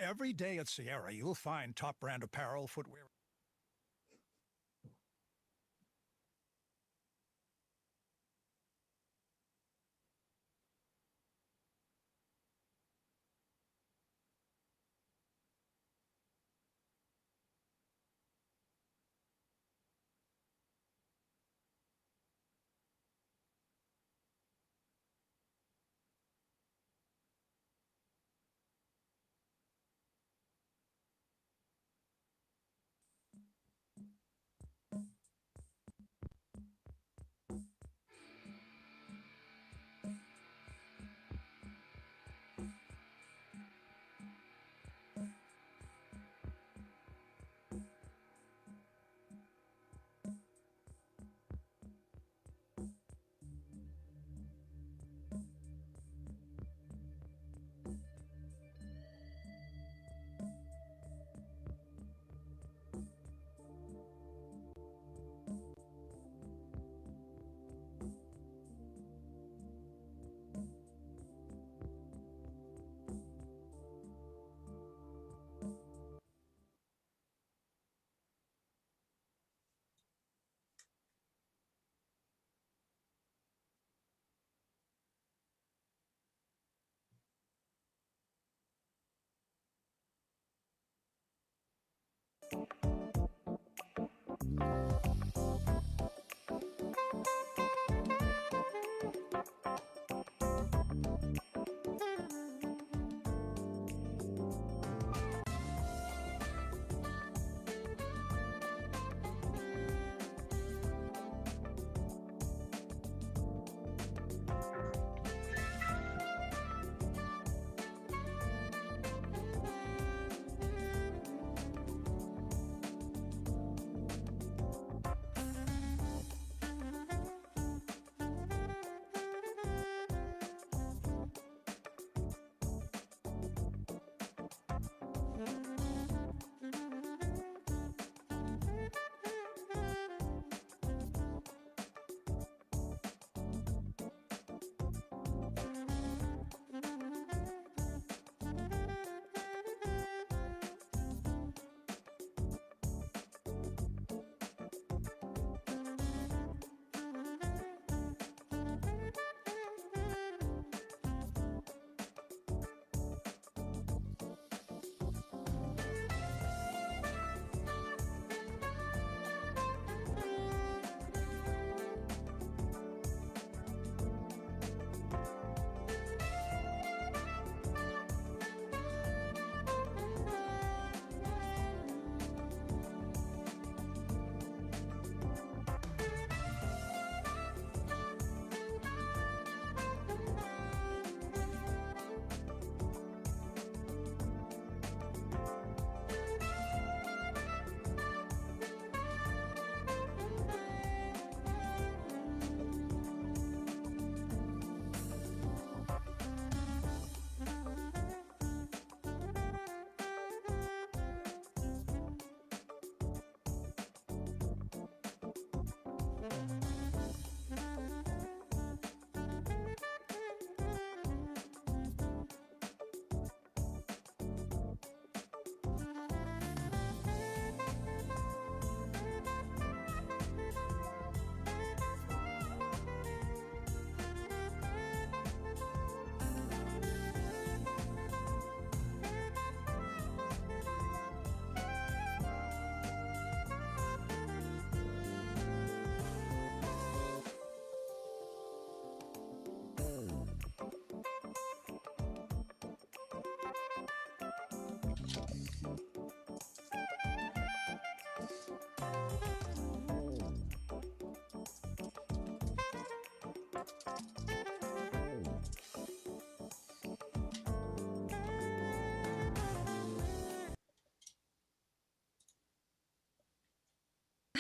Every day at Sierra, you'll find top brand apparel, footwear.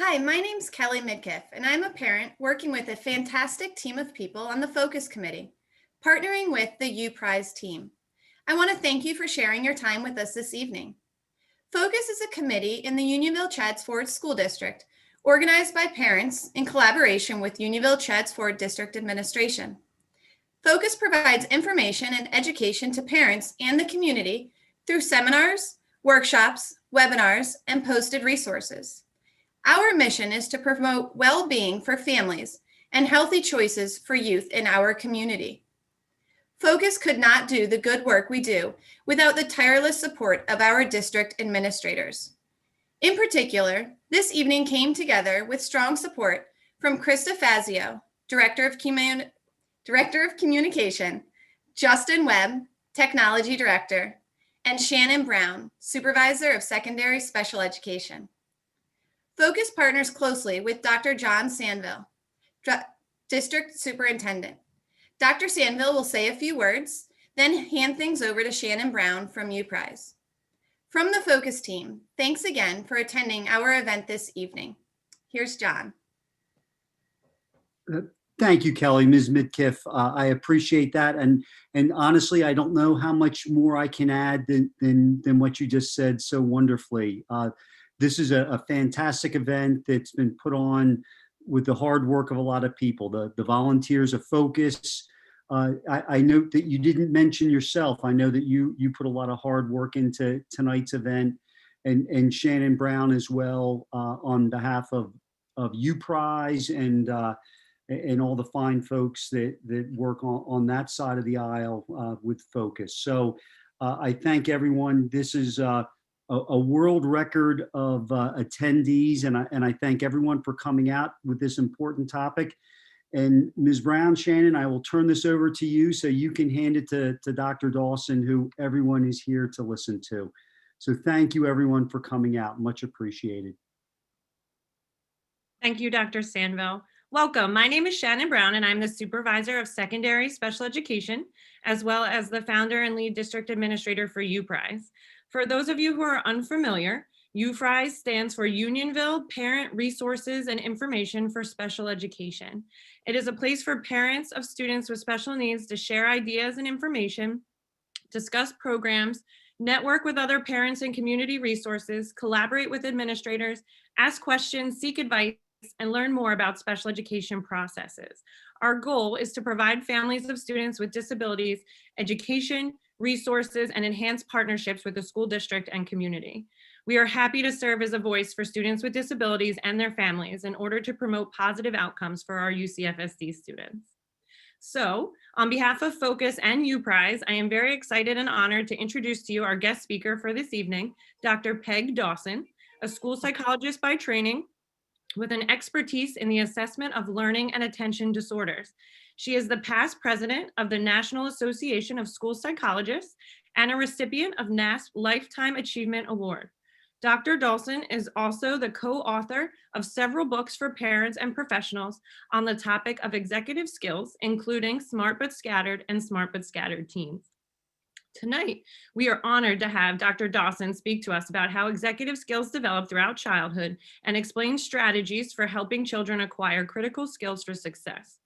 Hi, my name's Kelly Midkiff, and I'm a parent working with a fantastic team of people on the Focus Committee, partnering with the U Prize team. I want to thank you for sharing your time with us this evening. Focus is a committee in the Unionville Chadds Ford School District, organized by parents in collaboration with Unionville Chadds Ford District Administration. Focus provides information and education to parents and the community through seminars, workshops, webinars, and posted resources. Our mission is to promote well-being for families and healthy choices for youth in our community. Focus could not do the good work we do without the tireless support of our district administrators. In particular, this evening came together with strong support from Krista Fazio, Director of Communication, Justin Webb, Technology Director, and Shannon Brown, Supervisor of Secondary Special Education. Focus partners closely with Dr. John Sandville, District Superintendent. Dr. Sandville will say a few words, then hand things over to Shannon Brown from UPRIZE. From the Focus team, thanks again for attending our event this evening. Here's John. Thank you, Kelly. Ms. Midkiff, I appreciate that. And honestly, I don't know how much more I can add than what you just said so wonderfully. This is a fantastic event that's been put on with the hard work of a lot of people, the volunteers of Focus. I note that you didn't mention yourself. I know that you put a lot of hard work into tonight's event, and Shannon Brown as well on behalf of UPRIZE and all the fine folks that work on that side of the aisle with Focus. So I thank everyone. This is a world record of attendees, and I thank everyone for coming out with this important topic. And Ms. Brown, Shannon, I will turn this over to you so you can hand it to Dr. Dawson, who everyone is here to listen to. So thank you everyone for coming out, much appreciated. Thank you, Dr. Sandville. Welcome. My name is Shannon Brown, and I'm the Supervisor of Secondary Special Education, as well as the founder and lead district administrator for UPRIZE. For those of you who are unfamiliar, UPRIZE stands for Unionville Parent Resources and Information for Special Education. It is a place for parents of students with special needs to share ideas and information, discuss programs, network with other parents and community resources, collaborate with administrators, ask questions, seek advice, and learn more about special education processes. Our goal is to provide families of students with disabilities education, resources, and enhanced partnerships with the school district and community. We are happy to serve as a voice for students with disabilities and their families in order to promote positive outcomes for our UCFSD students. So, on behalf of Focus and UPRIZE, I am very excited and honored to introduce to you our guest speaker for this evening, Dr. Peg Dawson, a school psychologist by training, with an expertise in the assessment of learning and attention disorders. She is the past president of the National Association of School Psychologists and a recipient of NASP Lifetime Achievement Award. Dr. Dawson is also the co-author of several books for parents and professionals on the topic of executive skills, including Smart But Scattered and Smart But Scattered Teens. Tonight, we are honored to have Dr. Dawson speak to us about how executive skills develop throughout childhood and explain strategies for helping children acquire critical skills for success.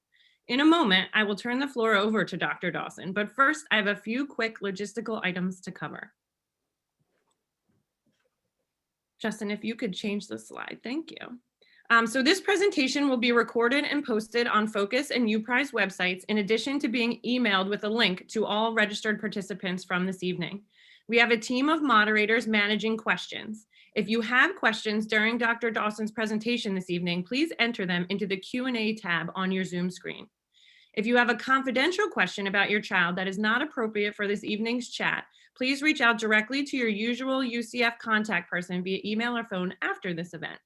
In a moment, I will turn the floor over to Dr. Dawson, but first, I have a few quick logistical items to cover. Justin, if you could change the slide, thank you. So this presentation will be recorded and posted on Focus and UPRIZE websites, in addition to being emailed with a link to all registered participants from this evening. We have a team of moderators managing questions. If you have questions during Dr. Dawson's presentation this evening, please enter them into the Q&A tab on your Zoom screen. If you have a confidential question about your child that is not appropriate for this evening's chat, please reach out directly to your usual UCF contact person via email or phone after this event.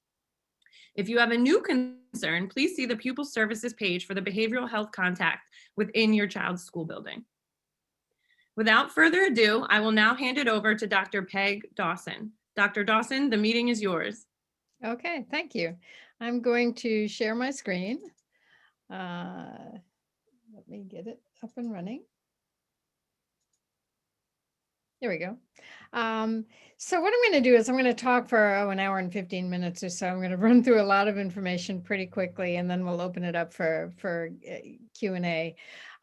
If you have a new concern, please see the Pupil Services page for the behavioral health contact within your child's school building. Without further ado, I will now hand it over to Dr. Peg Dawson. Dr. Dawson, the meeting is yours. Okay, thank you. I'm going to share my screen. Let me get it up and running. There we go. So what I'm going to do is I'm going to talk for an hour and 15 minutes or so. I'm going to run through a lot of information pretty quickly, and then we'll open it up for Q&A.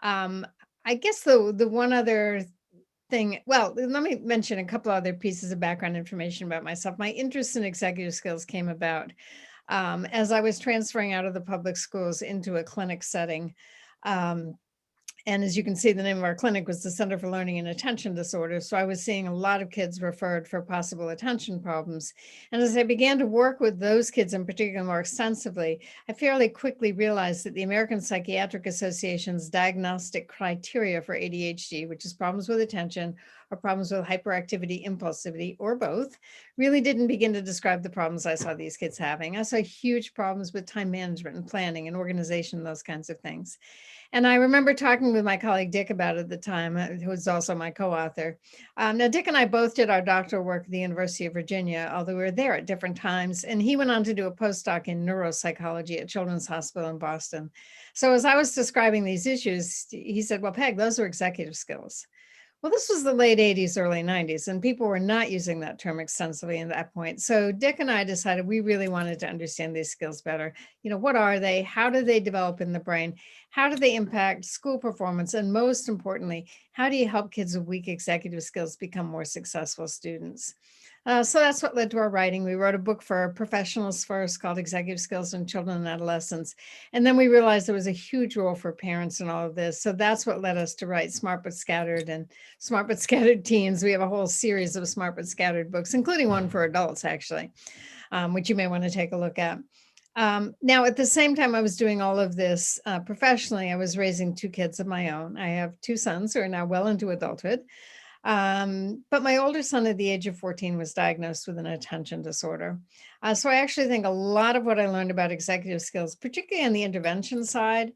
I guess the one other thing, well, let me mention a couple other pieces of background information about myself. My interest in executive skills came about as I was transferring out of the public schools into a clinic setting. And as you can see, the name of our clinic was the Center for Learning and Attention Disorders. So I was seeing a lot of kids referred for possible attention problems. And as I began to work with those kids in particular more extensively, I fairly quickly realized that the American Psychiatric Association's diagnostic criteria for ADHD, which is problems with attention or problems with hyperactivity, impulsivity, or both, really didn't begin to describe the problems I saw these kids having. I saw huge problems with time management and planning and organization, those kinds of things. And I remember talking with my colleague Dick about it at the time, who was also my co-author. Now, Dick and I both did our doctoral work at the University of Virginia, although we were there at different times. And he went on to do a postdoc in neuropsychology at Children's Hospital in Boston. So as I was describing these issues, he said, well, Peg, those are executive skills. Well, this was the late 80s, early 90s, and people were not using that term extensively at that point. So Dick and I decided we really wanted to understand these skills better. You know, what are they? How do they develop in the brain? How do they impact school performance? And most importantly, how do you help kids with weak executive skills become more successful students? So that's what led to our writing. We wrote a book for professionals first called Executive Skills in Children and Adolescents. And then we realized there was a huge role for parents in all of this. So that's what led us to write Smart But Scattered and Smart But Scattered Teens. We have a whole series of Smart But Scattered books, including one for adults, actually, which you may want to take a look at. Now, at the same time I was doing all of this professionally, I was raising two kids of my own. I have two sons who are now well into adulthood. But my older son at the age of 14 was diagnosed with an attention disorder. So I actually think a lot of what I learned about executive skills, particularly on the intervention side,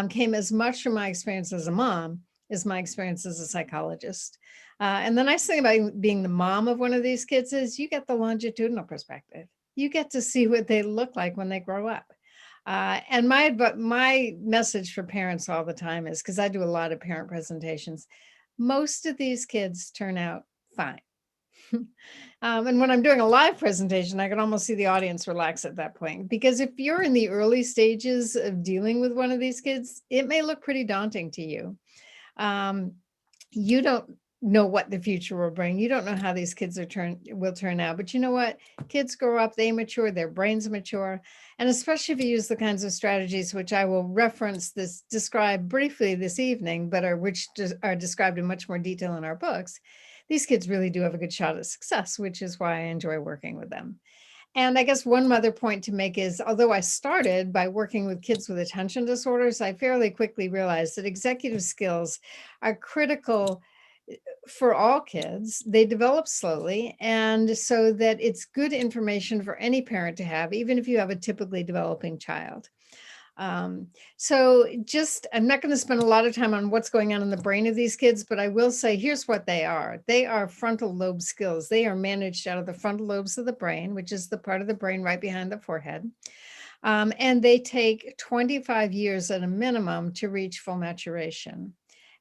came as much from my experience as a mom as my experience as a psychologist. And the nice thing about being the mom of one of these kids is you get the longitudinal perspective. You get to see what they look like when they grow up. And my message for parents all the time is, because I do a lot of parent presentations, most of these kids turn out fine. And when I'm doing a live presentation, I can almost see the audience relax at that point. Because if you're in the early stages of dealing with one of these kids, it may look pretty daunting to you. You don't know what the future will bring. You don't know how these kids will turn out. But you know what? Kids grow up, they mature, their brains mature. And especially if you use the kinds of strategies which I will describe briefly this evening, but which are described in much more detail in our books, these kids really do have a good shot at success, which is why I enjoy working with them. And I guess one other point to make is, although I started by working with kids with attention disorders, I fairly quickly realized that executive skills are critical for all kids. They develop slowly, and so that it's good information for any parent to have, even if you have a typically developing child. So I'm not going to spend a lot of time on what's going on in the brain of these kids, but I will say, here's what they are. They are frontal lobe skills. They are managed out of the frontal lobes of the brain, which is the part of the brain right behind the forehead. And they take 25 years at a minimum to reach full maturation.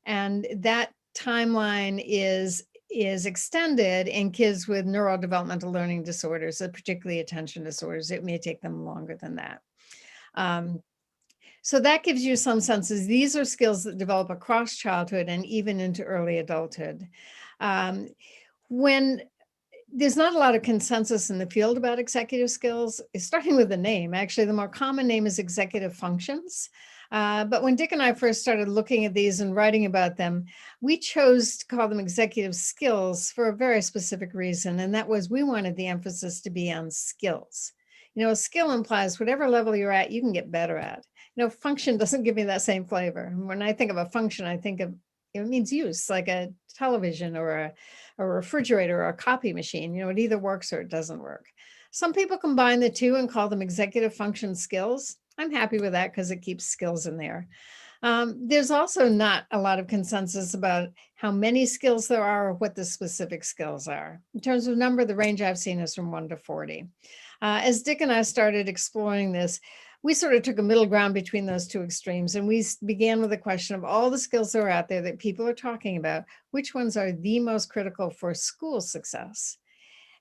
And that timeline is extended in kids with neurodevelopmental learning disorders, particularly attention disorders. It may take them longer than that. So that gives you some senses. These are skills that develop across childhood and even into early adulthood. When there's not a lot of consensus in the field about executive skills, starting with the name. Actually, the more common name is executive functions. But when Dick and I first started looking at these and writing about them, we chose to call them executive skills for a very specific reason. And that was, we wanted the emphasis to be on skills. You know, a skill implies whatever level you're at, you can get better at. You know, function doesn't give me that same flavor. When I think of a function, I think of, it means use, like a television or a refrigerator or a copy machine. You know, it either works or it doesn't work. Some people combine the two and call them executive function skills. I'm happy with that because it keeps skills in there. There's also not a lot of consensus about how many skills there are or what the specific skills are. In terms of number, the range I've seen is from 1 to 40. As Dick and I started exploring this, we sort of took a middle ground between those two extremes. And we began with the question of all the skills that are out there that people are talking about, which ones are the most critical for school success?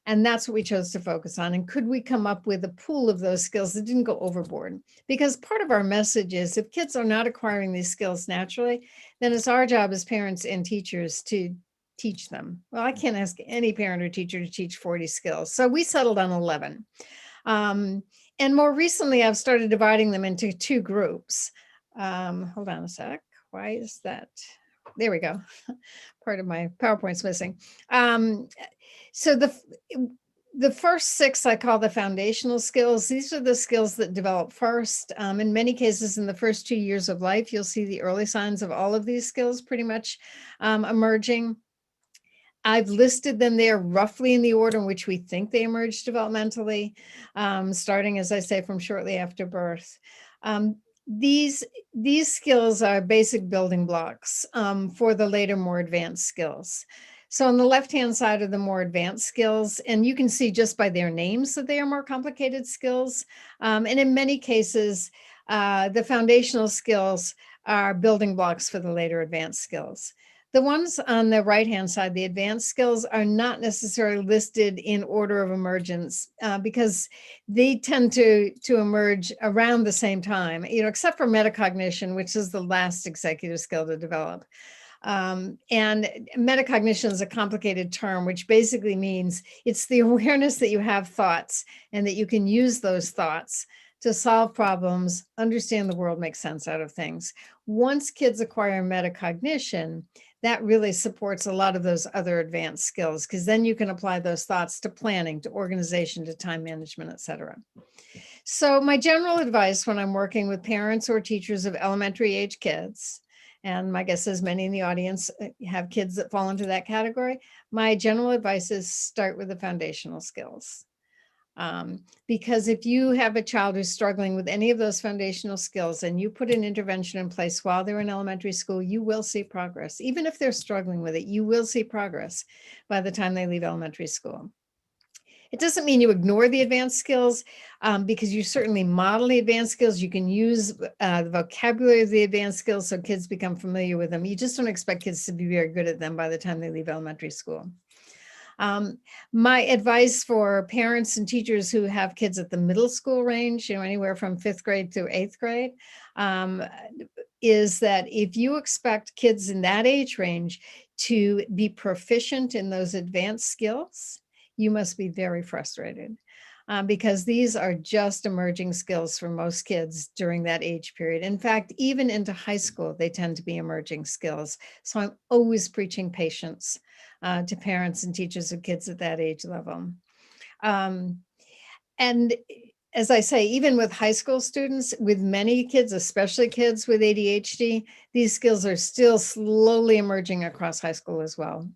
And that's what we chose to focus on. And could we come up with a pool of those skills that didn't go overboard? Because part of our message is if kids are not acquiring these skills naturally, then it's our job as parents and teachers to teach them. Well, I can't ask any parent or teacher to teach 40 skills. So we settled on 11. And more recently, I've started dividing them into two groups. Hold on a sec. why is that? There we go. Part of my PowerPoint's missing. So the first 6 I call the foundational skills. These are the skills that develop first. In many cases, in the first 2 years of life, you'll see the early signs of all of these skills pretty much emerging. I've listed them there roughly in the order in which we think they emerge developmentally, starting, as I say, from shortly after birth. These skills are basic building blocks for the later, more advanced skills. So on the left-hand side are the more advanced skills, and you can see just by their names that they are more complicated skills. And in many cases, the foundational skills are building blocks for the later advanced skills. The ones on the right-hand side, the advanced skills, are not necessarily listed in order of emergence because they tend to emerge around the same time, except for metacognition, which is the last executive skill to develop. And metacognition is a complicated term, which basically means it's the awareness that you have thoughts and that you can use those thoughts to solve problems, understand the world, make sense out of things. Once kids acquire metacognition, that really supports a lot of those other advanced skills, because then you can apply those thoughts to planning, to organization, to time management, et cetera. So my general advice when I'm working with parents or teachers of elementary age kids, and my guess is many in the audience have kids that fall into that category, my general advice is start with the foundational skills. Because if you have a child who's struggling with any of those foundational skills and you put an intervention in place while they're in elementary school, you will see progress. Even if they're struggling with it, you will see progress by the time they leave elementary school. It doesn't mean you ignore the advanced skills because you certainly model the advanced skills. You can use the vocabulary of the advanced skills so kids become familiar with them. You just don't expect kids to be very good at them by the time they leave elementary school. My advice for parents and teachers who have kids at the middle school range, anywhere from 5th grade through 8th grade, is that if you expect kids in that age range to be proficient in those advanced skills, you must be very frustrated because these are just emerging skills for most kids during that age period. In fact, even into high school, they tend to be emerging skills. So I'm always preaching patience to parents and teachers of kids at that age level. And as I say, even with high school students, with many kids, especially kids with ADHD, these skills are still slowly emerging across high school as well.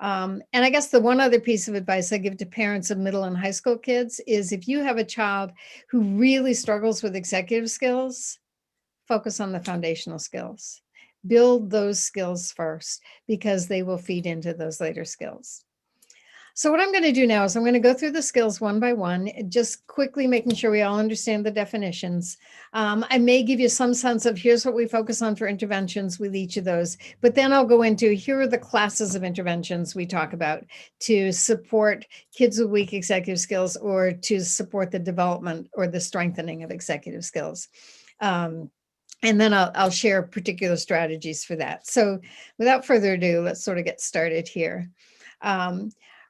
And I guess the one other piece of advice I give to parents of middle and high school kids is if you have a child who really struggles with executive skills, focus on the foundational skills. Build those skills first because they will feed into those later skills. So what I'm going to do now is I'm going to go through the skills one by one, just quickly making sure we all understand the definitions. I may give you some sense of here's what we focus on for interventions with each of those, but then I'll go into here are the classes of interventions we talk about to support kids with weak executive skills or to support the development or the strengthening of executive skills. And then I'll share particular strategies for that. So without further ado, let's sort of get started here.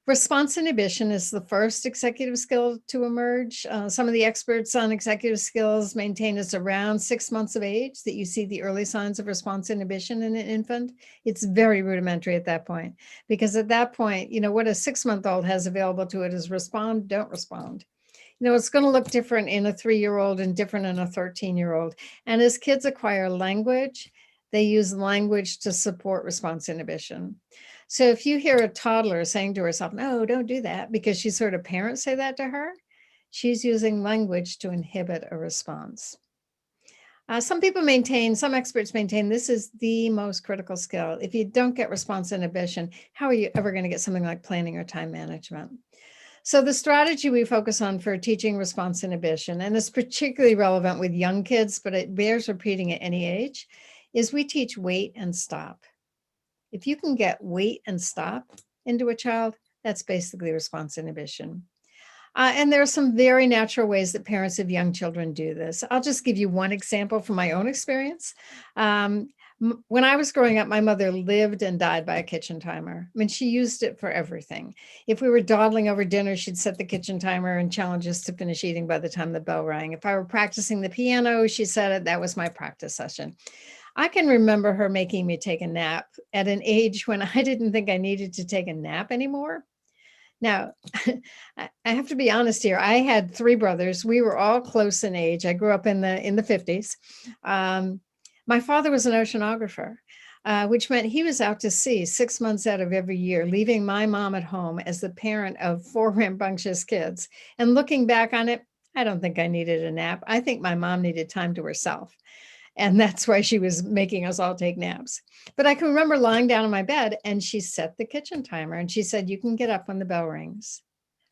Response inhibition is the first executive skill to emerge. Some of the experts on executive skills maintain it's around 6 months of age that you see the early signs of response inhibition in an infant. It's very rudimentary at that point, because at that point, what a 6-month-old has available to it is respond, don't respond. It's going to look different in a 3-year-old and different in a 13-year-old. And as kids acquire language, they use language to support response inhibition. So if you hear a toddler saying to herself, no, don't do that, because she's heard a parent say that to her, she's using language to inhibit a response. Some experts maintain this is the most critical skill. If you don't get response inhibition, how are you ever going to get something like planning or time management? So the strategy we focus on for teaching response inhibition, and it's particularly relevant with young kids, but it bears repeating at any age, is we teach wait and stop. If you can get wait and stop into a child, that's basically response inhibition. And there are some very natural ways that parents of young children do this. I'll just give you one example from my own experience. When I was growing up, my mother lived and died by a kitchen timer. I mean, she used it for everything. If we were dawdling over dinner, she'd set the kitchen timer and challenge us to finish eating by the time the bell rang. If I were practicing the piano, she said it, that was my practice session. I can remember her making me take a nap at an age when I didn't think I needed to take a nap anymore. Now, I have to be honest here. I had three brothers. We were all close in age. I grew up in the 50s. My father was an oceanographer, which meant he was out to sea 6 months out of every year, leaving my mom at home as the parent of four rambunctious kids. And looking back on it, I don't think I needed a nap. I think my mom needed time to herself. And that's why she was making us all take naps. But I can remember lying down on my bed and she set the kitchen timer and she said, you can get up when the bell rings.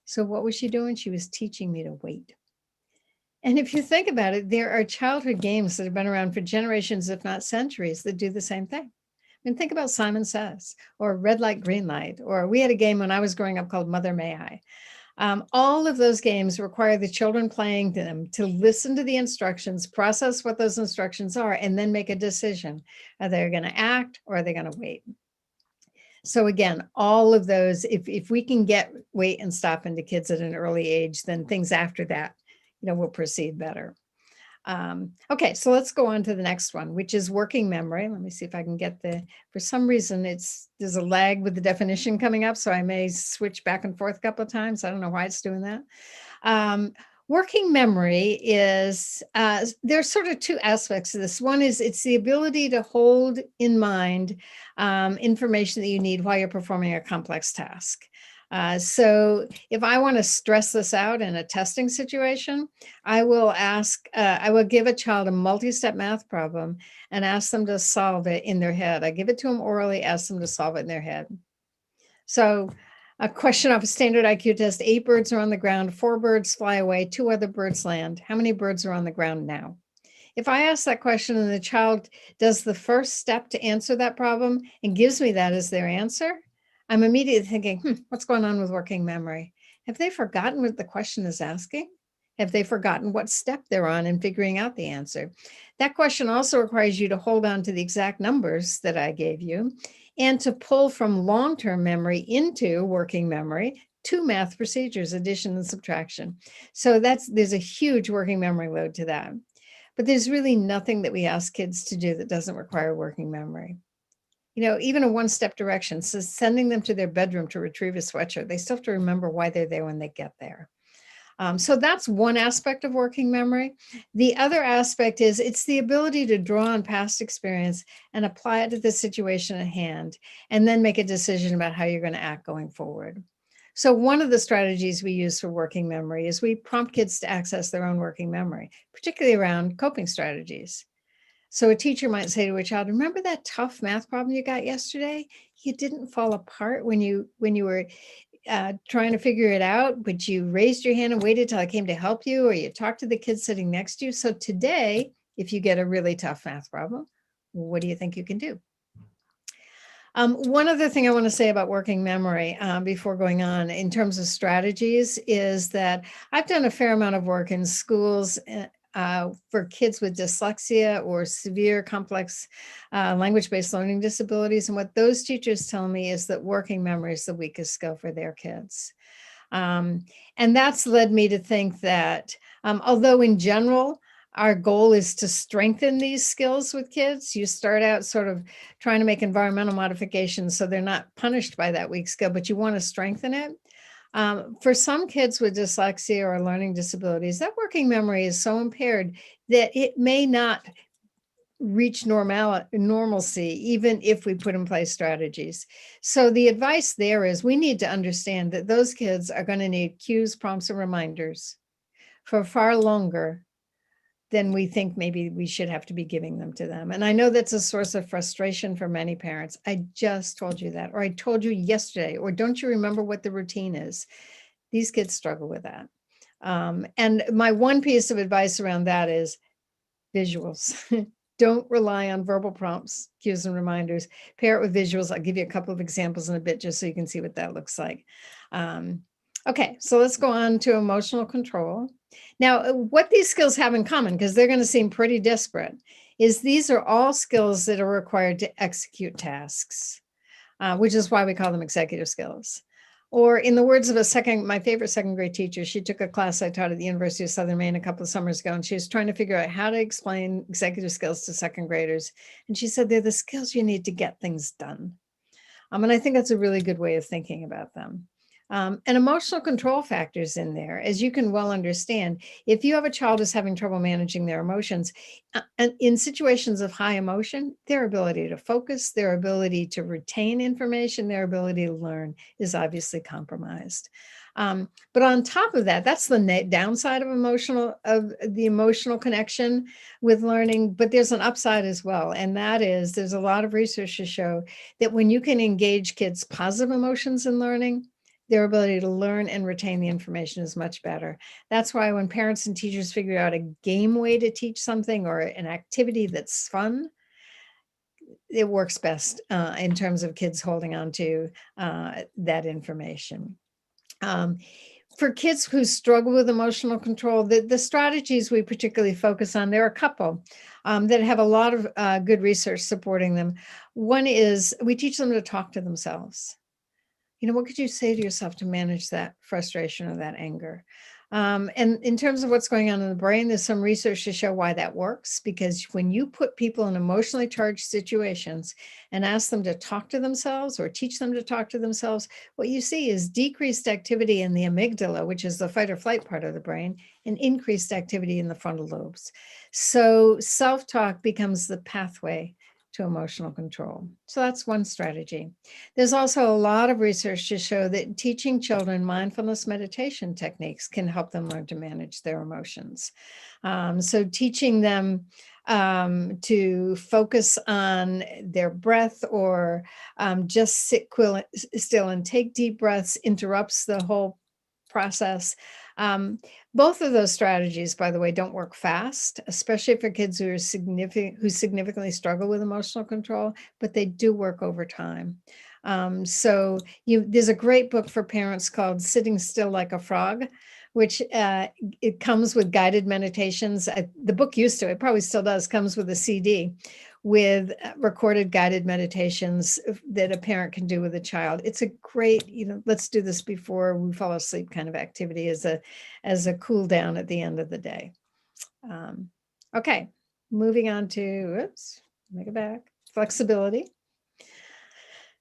So what was she doing? She was teaching me to wait. And if you think about it, there are childhood games that have been around for generations, if not centuries, that do the same thing. I mean, think about Simon Says or Red Light, Green Light, or we had a game when I was growing up called Mother May I. All of those games require the children playing them to listen to the instructions, process what those instructions are, and then make a decision. Are they going to act or are they going to wait? So again, all of those, if we can get wait and stop into kids at an early age, then things after that, will proceed better. Okay, so let's go on to the next one, which is working memory. Let me see if I can get for some reason, there's a lag with the definition coming up, so I may switch back and forth a couple of times. I don't know why it's doing that. Working memory is, there's sort of two aspects to this. One is it's the ability to hold in mind information that you need while you're performing a complex task. So if I want to stress this out in a testing situation, I will give a child a multi-step math problem and ask them to solve it in their head. I give it to them orally, ask them to solve it in their head. So a question off a standard IQ test, 8 birds are on the ground, 4 birds fly away, 2 other birds land. How many birds are on the ground now? If I ask that question and the child does the first step to answer that problem and gives me that as their answer, I'm immediately thinking, what's going on with working memory? Have they forgotten what the question is asking? Have they forgotten what step they're on in figuring out the answer? That question also requires you to hold on to the exact numbers that I gave you and to pull from long-term memory into working memory 2 math procedures, addition and subtraction. So there's a huge working memory load to that. But there's really nothing that we ask kids to do that doesn't require working memory. Even a one-step direction, so sending them to their bedroom to retrieve a sweatshirt, they still have to remember why they're there when they get there. So that's one aspect of working memory. The other aspect is it's the ability to draw on past experience and apply it to the situation at hand, and then make a decision about how you're going to act going forward. So one of the strategies we use for working memory is we prompt kids to access their own working memory, particularly around coping strategies. So a teacher might say to a child, remember that tough math problem you got yesterday? You didn't fall apart when you were trying to figure it out, but you raised your hand and waited till I came to help you, or you talked to the kid sitting next to you. So today, if you get a really tough math problem, what do you think you can do? One other thing I want to say about working memory before going on in terms of strategies is that I've done a fair amount of work in schools for kids with dyslexia or severe complex language-based learning disabilities. And what those teachers tell me is that working memory is the weakest skill for their kids. And that's led me to think that although in general, our goal is to strengthen these skills with kids, you start out sort of trying to make environmental modifications so they're not punished by that weak skill, but you want to strengthen it. For some kids with dyslexia or learning disabilities, that working memory is so impaired that it may not reach normalcy, even if we put in place strategies. So the advice there is we need to understand that those kids are going to need cues, prompts, and reminders for far longer than we think maybe we should have to be giving them to them. And I know that's a source of frustration for many parents. I just told you that, or I told you yesterday, or don't you remember what the routine is? These kids struggle with that. And my one piece of advice around that is visuals. Don't rely on verbal prompts, cues, and reminders. Pair it with visuals. I'll give you a couple of examples in a bit just so you can see what that looks like. Okay, so let's go on to emotional control. Now, what these skills have in common, because they're going to seem pretty disparate, is these are all skills that are required to execute tasks, which is why we call them executive skills. Or in the words of my favorite second grade teacher, she took a class I taught at the University of Southern Maine a couple of summers ago, and she was trying to figure out how to explain executive skills to second graders. And she said, they're the skills you need to get things done. And I think that's a really good way of thinking about them. And emotional control factors in there, as you can well understand. If you have a child who's having trouble managing their emotions, and in situations of high emotion, their ability to focus, their ability to retain information, their ability to learn is obviously compromised. But on top of that, that's the downside of the emotional connection with learning. But there's an upside as well, and that is there's a lot of research to show that when you can engage kids' positive emotions in learning, their ability to learn and retain the information is much better. That's why when parents and teachers figure out a game way to teach something or an activity that's fun, it works best in terms of kids holding on to that information. For kids who struggle with emotional control, the strategies we particularly focus on, there are a couple that have a lot of good research supporting them. One is we teach them to talk to themselves. What could you say to yourself to manage that frustration or that anger? And in terms of what's going on in the brain, there's some research to show why that works, because when you put people in emotionally charged situations and ask them to talk to themselves or teach them to talk to themselves, what you see is decreased activity in the amygdala, which is the fight or flight part of the brain, and increased activity in the frontal lobes. So self-talk becomes the pathway to emotional control. So that's one strategy. There's also a lot of research to show that teaching children mindfulness meditation techniques can help them learn to manage their emotions. So teaching them to focus on their breath or just sit still and take deep breaths interrupts the whole process. Both of those strategies, by the way, don't work fast, especially for kids who significantly struggle with emotional control, but they do work over time. There's a great book for parents called Sitting Still Like a Frog, which it comes with guided meditations. The book used to, it probably still does, comes with a CD with recorded guided meditations that a parent can do with a child. It's a great, let's do this before we fall asleep kind of activity as a cool down at the end of the day. Okay, moving on to, make it back, flexibility.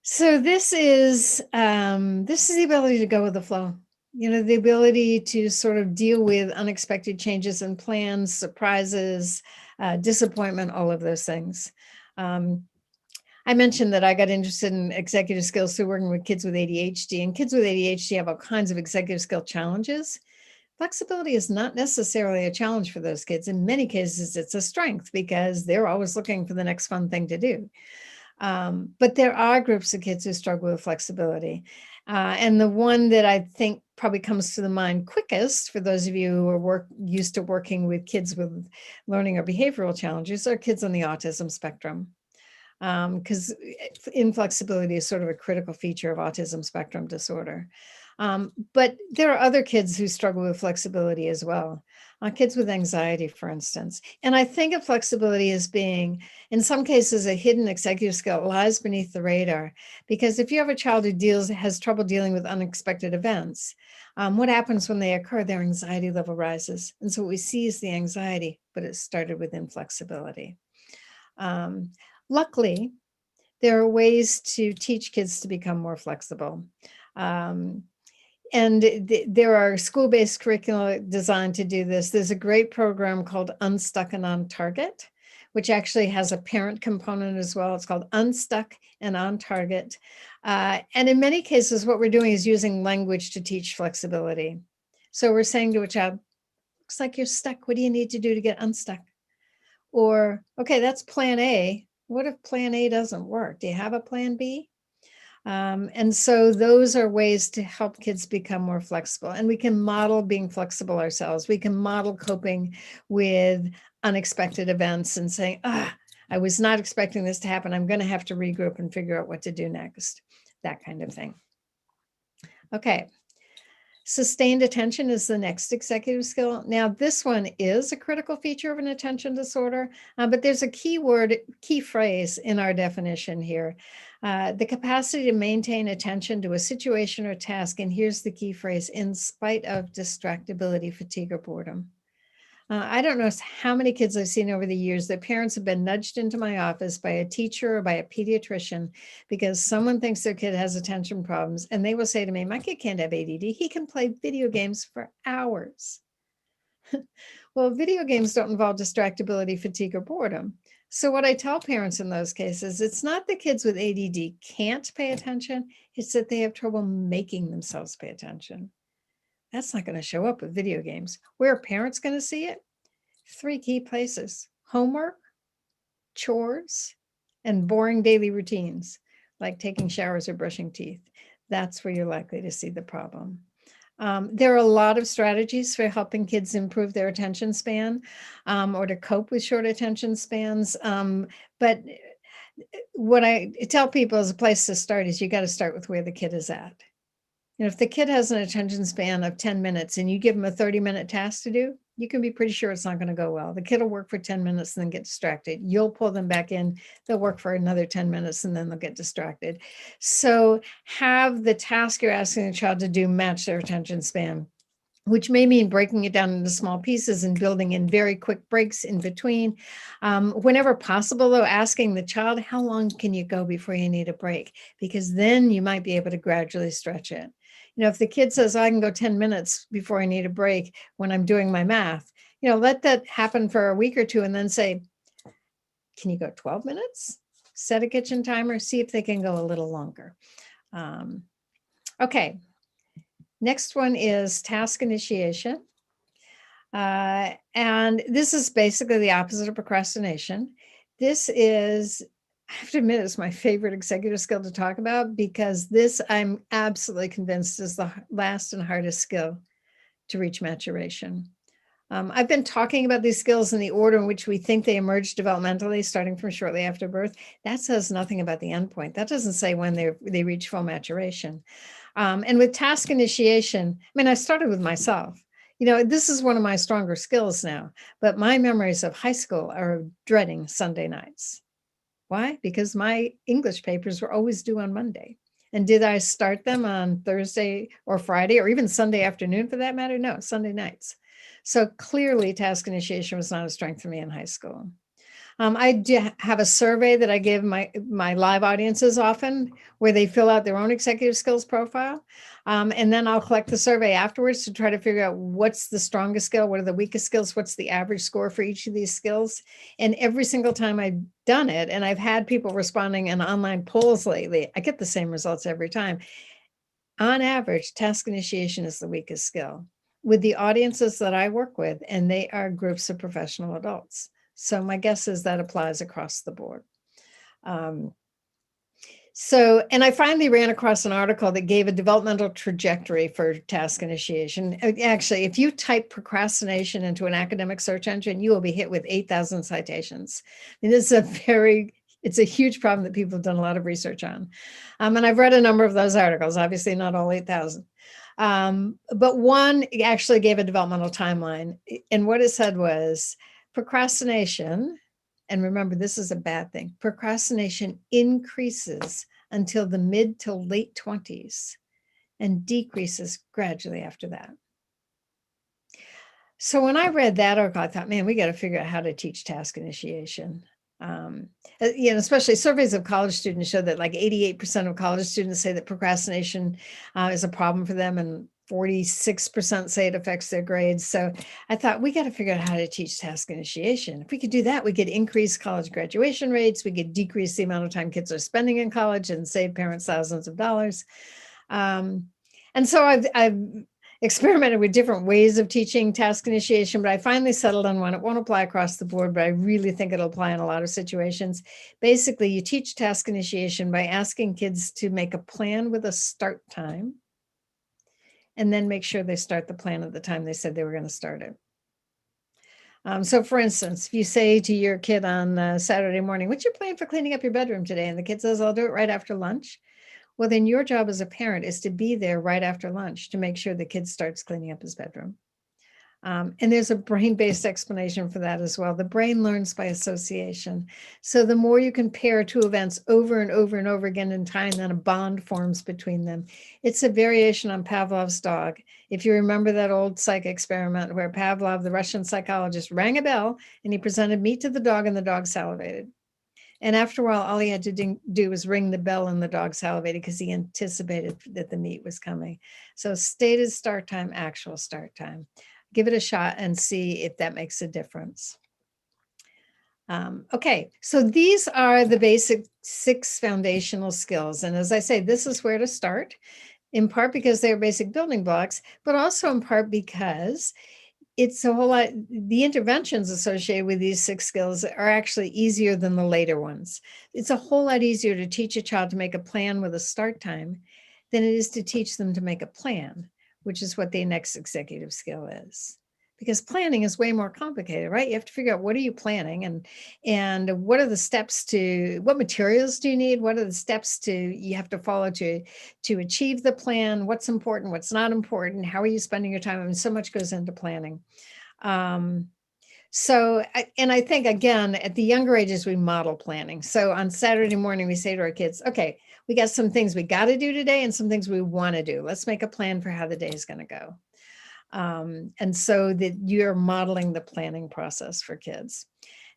So this is the ability to go with the flow. The ability to sort of deal with unexpected changes in plans, surprises, disappointment, all of those things. I mentioned that I got interested in executive skills through working with kids with ADHD, and kids with ADHD have all kinds of executive skill challenges. Flexibility is not necessarily a challenge for those kids. In many cases, it's a strength because they're always looking for the next fun thing to do. But there are groups of kids who struggle with flexibility. And the one that I think probably comes to the mind quickest for those of you who are used to working with kids with learning or behavioral challenges are kids on the autism spectrum. Because inflexibility is sort of a critical feature of autism spectrum disorder. But there are other kids who struggle with flexibility as well. Kids with anxiety, for instance. And I think of flexibility as being, in some cases, a hidden executive skill. It lies beneath the radar. Because if you have a child who has trouble dealing with unexpected events, what happens when they occur? Their anxiety level rises. And so what we see is the anxiety, but it started with inflexibility. Luckily, there are ways to teach kids to become more flexible. And there are school-based curricula designed to do this. There's a great program called Unstuck and On Target, which actually has a parent component as well. It's called Unstuck and On Target. And in many cases, what we're doing is using language to teach flexibility. So we're saying to a child, looks like you're stuck. What do you need to do to get unstuck? Or, okay, that's plan A. What if plan A doesn't work? Do you have a plan B? And so those are ways to help kids become more flexible. And we can model being flexible ourselves. We can model coping with unexpected events and saying, I was not expecting this to happen. I'm going to have to regroup and figure out what to do next. That kind of thing. Okay. Sustained attention is the next executive skill. Now, this one is a critical feature of an attention disorder, but there's a key phrase in our definition here. The capacity to maintain attention to a situation or task, and here's the key phrase, in spite of distractibility, fatigue, or boredom. I don't know how many kids I've seen over the years that parents have been nudged into my office by a teacher or by a pediatrician because someone thinks their kid has attention problems. And they will say to me, my kid can't have ADD. He can play video games for hours. Well, video games don't involve distractibility, fatigue, or boredom. So what I tell parents in those cases, it's not the kids with ADD can't pay attention. It's that they have trouble making themselves pay attention. That's not going to show up with video games. Where are parents going to see it? 3 key places: homework, chores, and boring daily routines, like taking showers or brushing teeth. That's where you're likely to see the problem. There are a lot of strategies for helping kids improve their attention span or to cope with short attention spans. But what I tell people as a place to start is you got to start with where the kid is at. If the kid has an attention span of 10 minutes and you give them a 30-minute task to do, you can be pretty sure it's not going to go well. The kid will work for 10 minutes and then get distracted. You'll pull them back in. They'll work for another 10 minutes and then they'll get distracted. So have the task you're asking the child to do match their attention span, which may mean breaking it down into small pieces and building in very quick breaks in between. Whenever possible, though, asking the child, how long can you go before you need a break? Because then you might be able to gradually stretch it. If the kid says, I can go 10 minutes before I need a break when I'm doing my math, let that happen for a week or two and then say, can you go 12 minutes? Set a kitchen timer, see if they can go a little longer. Okay. Next one is task initiation. And this is basically the opposite of procrastination. This is, I have to admit, it's my favorite executive skill to talk about because this, I'm absolutely convinced, is the last and hardest skill to reach maturation. I've been talking about these skills in the order in which we think they emerge developmentally, starting from shortly after birth. That says nothing about the endpoint. That doesn't say when they reach full maturation. And with task initiation, I started with myself. This is one of my stronger skills now, but my memories of high school are dreading Sunday nights. Why? Because my English papers were always due on Monday. And did I start them on Thursday or Friday or even Sunday afternoon for that matter? No, Sunday nights. So clearly task initiation was not a strength for me in high school. I do have a survey that I give my live audiences often where they fill out their own executive skills profile. And then I'll collect the survey afterwards to try to figure out what's the strongest skill, what are the weakest skills, what's the average score for each of these skills. And every single time I've done it, and I've had people responding in online polls lately, I get the same results every time. On average, task initiation is the weakest skill with the audiences that I work with, and they are groups of professional adults. So my guess is that applies across the board. And I finally ran across an article that gave a developmental trajectory for task initiation. Actually, if you type procrastination into an academic search engine, you will be hit with 8,000 citations. And this is it's a huge problem that people have done a lot of research on. And I've read a number of those articles, obviously not all 8,000. But one actually gave a developmental timeline. And what it said was, procrastination, and remember, this is a bad thing, procrastination increases until the mid to late 20s and decreases gradually after that. So when I read that article, I thought, man, we got to figure out how to teach task initiation. Especially surveys of college students show that like 88% of college students say that procrastination is a problem for them, and 46% say it affects their grades. So I thought we got to figure out how to teach task initiation. If we could do that, we could increase college graduation rates. We could decrease the amount of time kids are spending in college and save parents thousands of dollars. And so I've experimented with different ways of teaching task initiation, but I finally settled on one. It won't apply across the board, but I really think it'll apply in a lot of situations. Basically, you teach task initiation by asking kids to make a plan with a start time, and then make sure they start the plan at the time they said they were going to start it. So for instance, if you say to your kid on Saturday morning, what's your plan for cleaning up your bedroom today? And the kid says, I'll do it right after lunch. Well, then your job as a parent is to be there right after lunch to make sure the kid starts cleaning up his bedroom. And there's a brain-based explanation for that as well. The brain learns by association. So the more you can pair two events over and over and over again in time, then a bond forms between them. It's a variation on Pavlov's dog. If you remember that old psych experiment where Pavlov, the Russian psychologist, rang a bell and he presented meat to the dog and the dog salivated. And after a while, all he had to do was ring the bell and the dog salivated because he anticipated that the meat was coming. So stated start time, actual start time. Give it a shot and see if that makes a difference. Okay, so these are the basic 6 foundational skills. And as I say, this is where to start, in part because they're basic building blocks, but also in part because it's a whole lot, the interventions associated with these 6 skills are actually easier than the later ones. It's a whole lot easier to teach a child to make a plan with a start time than it is to teach them to make a plan, which is what the next executive skill is. Because planning is way more complicated, right? You have to figure out what are you planning and what are the steps to, what materials do you need? What are the steps you have to follow to achieve the plan? What's important, what's not important? How are you spending your time? I mean, so much goes into planning. I think, again, at the younger ages, we model planning. So on Saturday morning, we say to our kids, okay, we got some things we got to do today and some things we want to do. Let's make a plan for how the day is going to go. And so that you're modeling the planning process for kids.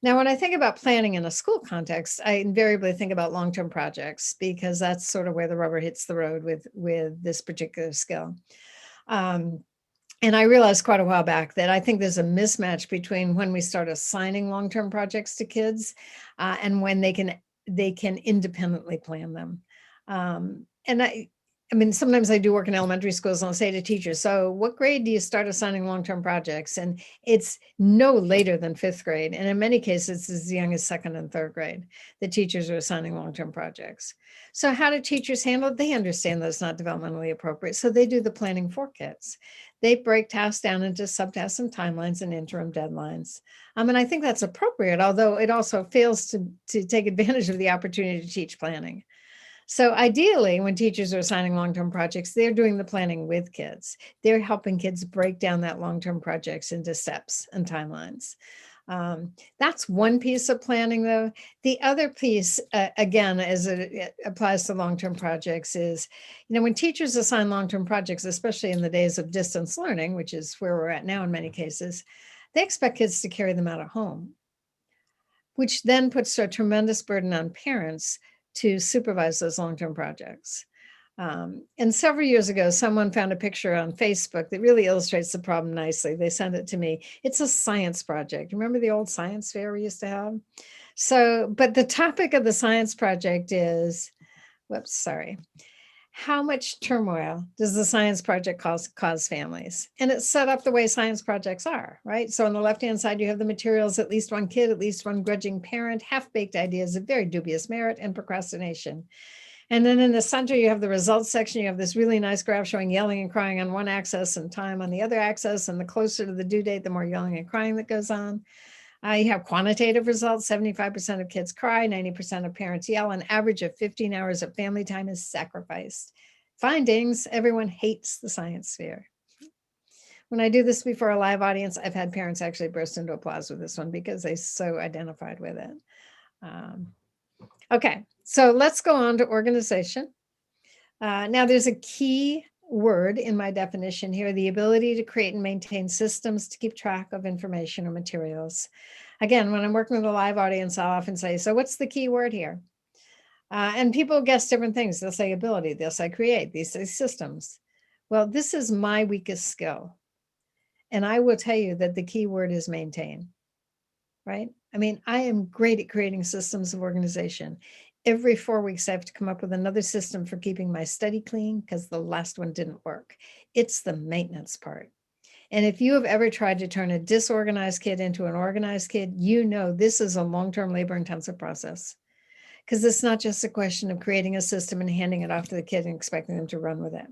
Now, when I think about planning in a school context, I invariably think about long-term projects because that's sort of where the rubber hits the road with this particular skill. And I realized quite a while back that I think there's a mismatch between when we start assigning long-term projects to kids and when they can independently plan them. I mean, sometimes I do work in elementary schools and I'll say to teachers, so what grade do you start assigning long-term projects? And it's no later than 5th grade. And in many cases, it's as young as 2nd and 3rd grade that teachers are assigning long-term projects. So how do teachers handle it? They understand that it's not developmentally appropriate. So they do the planning for kids. They break tasks down into subtasks and timelines and interim deadlines. And I think that's appropriate, although it also fails to take advantage of the opportunity to teach planning. So ideally, when teachers are assigning long-term projects, they're doing the planning with kids. They're helping kids break down that long-term projects into steps and timelines. That's one piece of planning, though. The other piece, again, as it applies to long-term projects is, when teachers assign long-term projects, especially in the days of distance learning, which is where we're at now in many cases, they expect kids to carry them out at home, which then puts a tremendous burden on parents to supervise those long-term projects. And several years ago, someone found a picture on Facebook that really illustrates the problem nicely. They sent it to me. It's a science project. Remember the old science fair we used to have? But the topic of the science project is, how much turmoil does the science project cause families? And it's set up the way science projects are, right? So on the left-hand side, you have the materials, at least one kid, at least one grudging parent, half-baked ideas of very dubious merit and procrastination. And then in the center, you have the results section. You have this really nice graph showing yelling and crying on one axis and time on the other axis. And the closer to the due date, the more yelling and crying that goes on. You have quantitative results. 75% of kids cry, 90% of parents yell. An average of 15 hours of family time is sacrificed. Findings, everyone hates the science fair. When I do this before a live audience, I've had parents actually burst into applause with this one because they so identified with it. Okay, so let's go on to organization. Now there's a key word in my definition here, the ability to create and maintain systems to keep track of information or materials. Again, when I'm working with a live audience, I'll often say, so what's the key word here? And people guess different things. They'll say ability, they'll say create, these say systems. Well, this is my weakest skill. And I will tell you that the key word is maintain, right? I mean, I am great at creating systems of organization. Every 4 weeks, I have to come up with another system for keeping my study clean because the last one didn't work. It's the maintenance part. And if you have ever tried to turn a disorganized kid into an organized kid, you know this is a long-term labor-intensive process. Because it's not just a question of creating a system and handing it off to the kid and expecting them to run with it.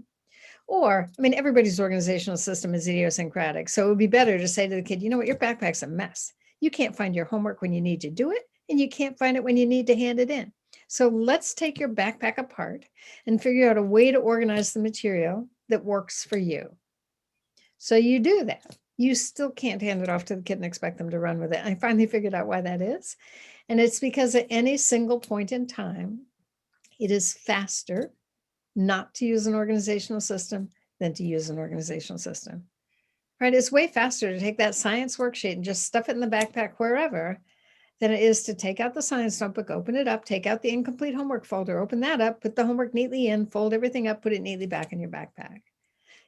Or, I mean, everybody's organizational system is idiosyncratic. So it would be better to say to the kid, you know what, your backpack's a mess. You can't find your homework when you need to do it, and you can't find it when you need to hand it in. So let's take your backpack apart and figure out a way to organize the material that works for you. So you do that. you still can't hand it off to the kid and expect them to run with it. I finally figured out why that is. And it's because at any single point in time, it is faster not to use an organizational system than to use an organizational system. Right? It's way faster to take that science worksheet and just stuff it in the backpack wherever than it is to take out the science notebook, open it up, take out the incomplete homework folder, open that up, put the homework neatly in, fold everything up, put it neatly back in your backpack.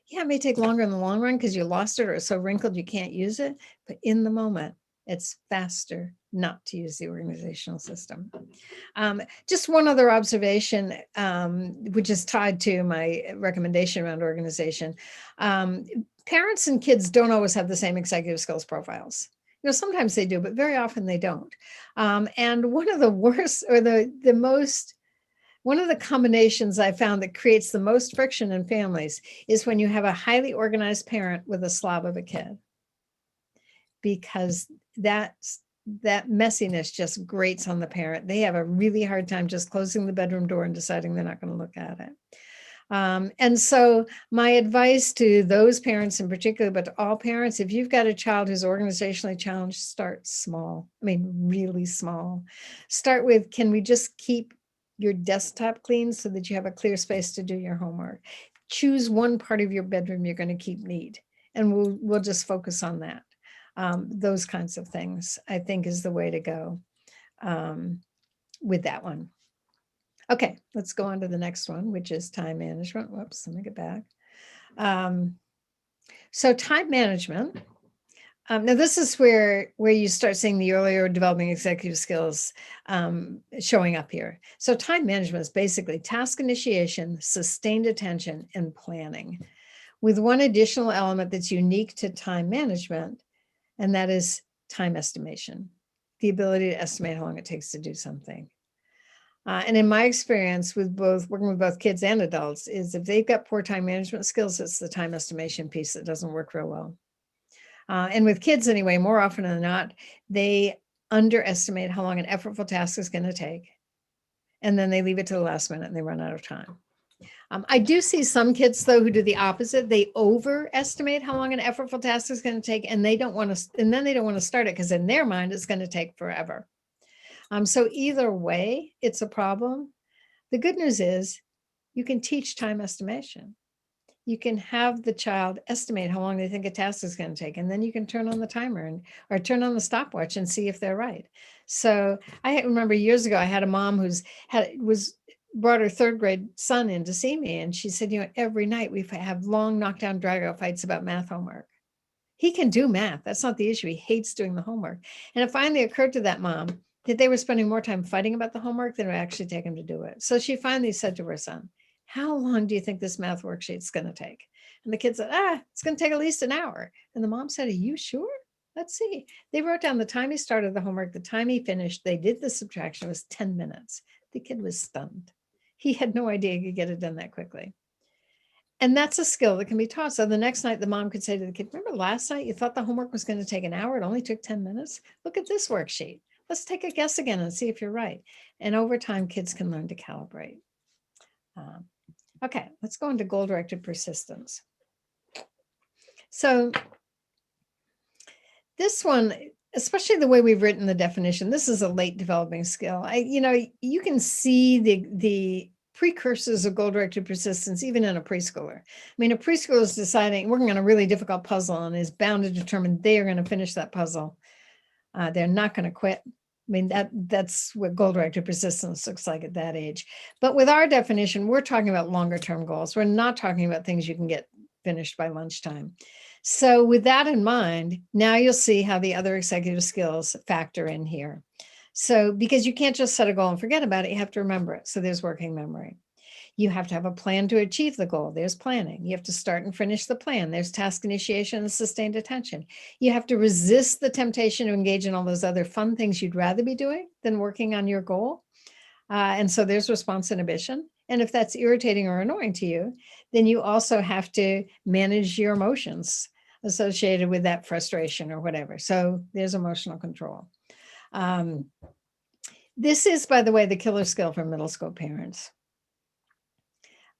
Yeah, it may take longer in the long run because you lost it or it's so wrinkled you can't use it, but in the moment, it's faster not to use the organizational system. Just one other observation, which is tied to my recommendation around organization. Parents and kids don't always have the same executive skills profiles. Sometimes they do, but very often they don't. And one of the worst or one of the combinations I found that creates the most friction in families is when you have a highly organized parent with a slob of a kid, because that messiness just grates on the parent. They have a really hard time just closing the bedroom door and deciding they're not going to look at it. And so my advice to those parents in particular, but to all parents, if you've got a child who's organizationally challenged, start small. I mean, really small. Start with, can we just keep your desktop clean so that you have a clear space to do your homework? Choose one part of your bedroom you're going to keep neat, and we'll just focus on that. Those kinds of things, I think, is the way to go with that one. Okay, let's go on to the next one, which is time management. Whoops, let me get back. So time management. Now this is where you start seeing the earlier developing executive skills showing up here. So time management is basically task initiation, sustained attention, and planning, with one additional element that's unique to time management, and that is time estimation, the ability to estimate how long it takes to do something. And in my experience with working with both kids and adults, is if they've got poor time management skills, it's the time estimation piece that doesn't work real well. And with kids anyway, more often than not, they underestimate how long an effortful task is going to take. And then they leave it to the last minute and they run out of time. I do see some kids, though, who do the opposite. They overestimate how long an effortful task is going to take, and then they don't want to start it because in their mind, it's going to take forever. So either way, it's a problem. The good news is you can teach time estimation. You can have the child estimate how long they think a task is going to take, and then you can turn on the timer or turn on the stopwatch and see if they're right. So I remember years ago, I had a mom brought her third grade son in to see me, and she said, every night we have long knockdown drag-out fights about math homework. He can do math. That's not the issue. He hates doing the homework. And it finally occurred to that mom that they were spending more time fighting about the homework than it would actually take him to do it. So she finally said to her son, how long do you think this math worksheet is going to take? And the kid said, it's going to take at least an hour. And the mom said, are you sure? Let's see. They wrote down the time he started the homework, the time he finished. They did the subtraction. It was 10 minutes. The kid was stunned. He had no idea he could get it done that quickly. And that's a skill that can be taught. So the next night, the mom could say to the kid, remember last night you thought the homework was going to take an hour? It only took 10 minutes. Look at this worksheet. Let's take a guess again and see if you're right. And over time, kids can learn to calibrate. Okay, let's go into goal-directed persistence. So this one, especially the way we've written the definition, this is a late developing skill. You can see the precursors of goal-directed persistence even in a preschooler. I mean, a preschooler is deciding, working on a really difficult puzzle and is bound to determine they are going to finish that puzzle. They're not going to quit. I mean, that's what goal-directed persistence looks like at that age. But with our definition, we're talking about longer-term goals. We're not talking about things you can get finished by lunchtime. So with that in mind, now you'll see how the other executive skills factor in here. So because you can't just set a goal and forget about it, you have to remember it. So there's working memory. You have to have a plan to achieve the goal. There's planning. You have to start and finish the plan. There's task initiation and sustained attention. You have to resist the temptation to engage in all those other fun things you'd rather be doing than working on your goal. And so there's response inhibition. And if that's irritating or annoying to you, then you also have to manage your emotions associated with that frustration or whatever. So there's emotional control. This is, by the way, the killer skill for middle school parents,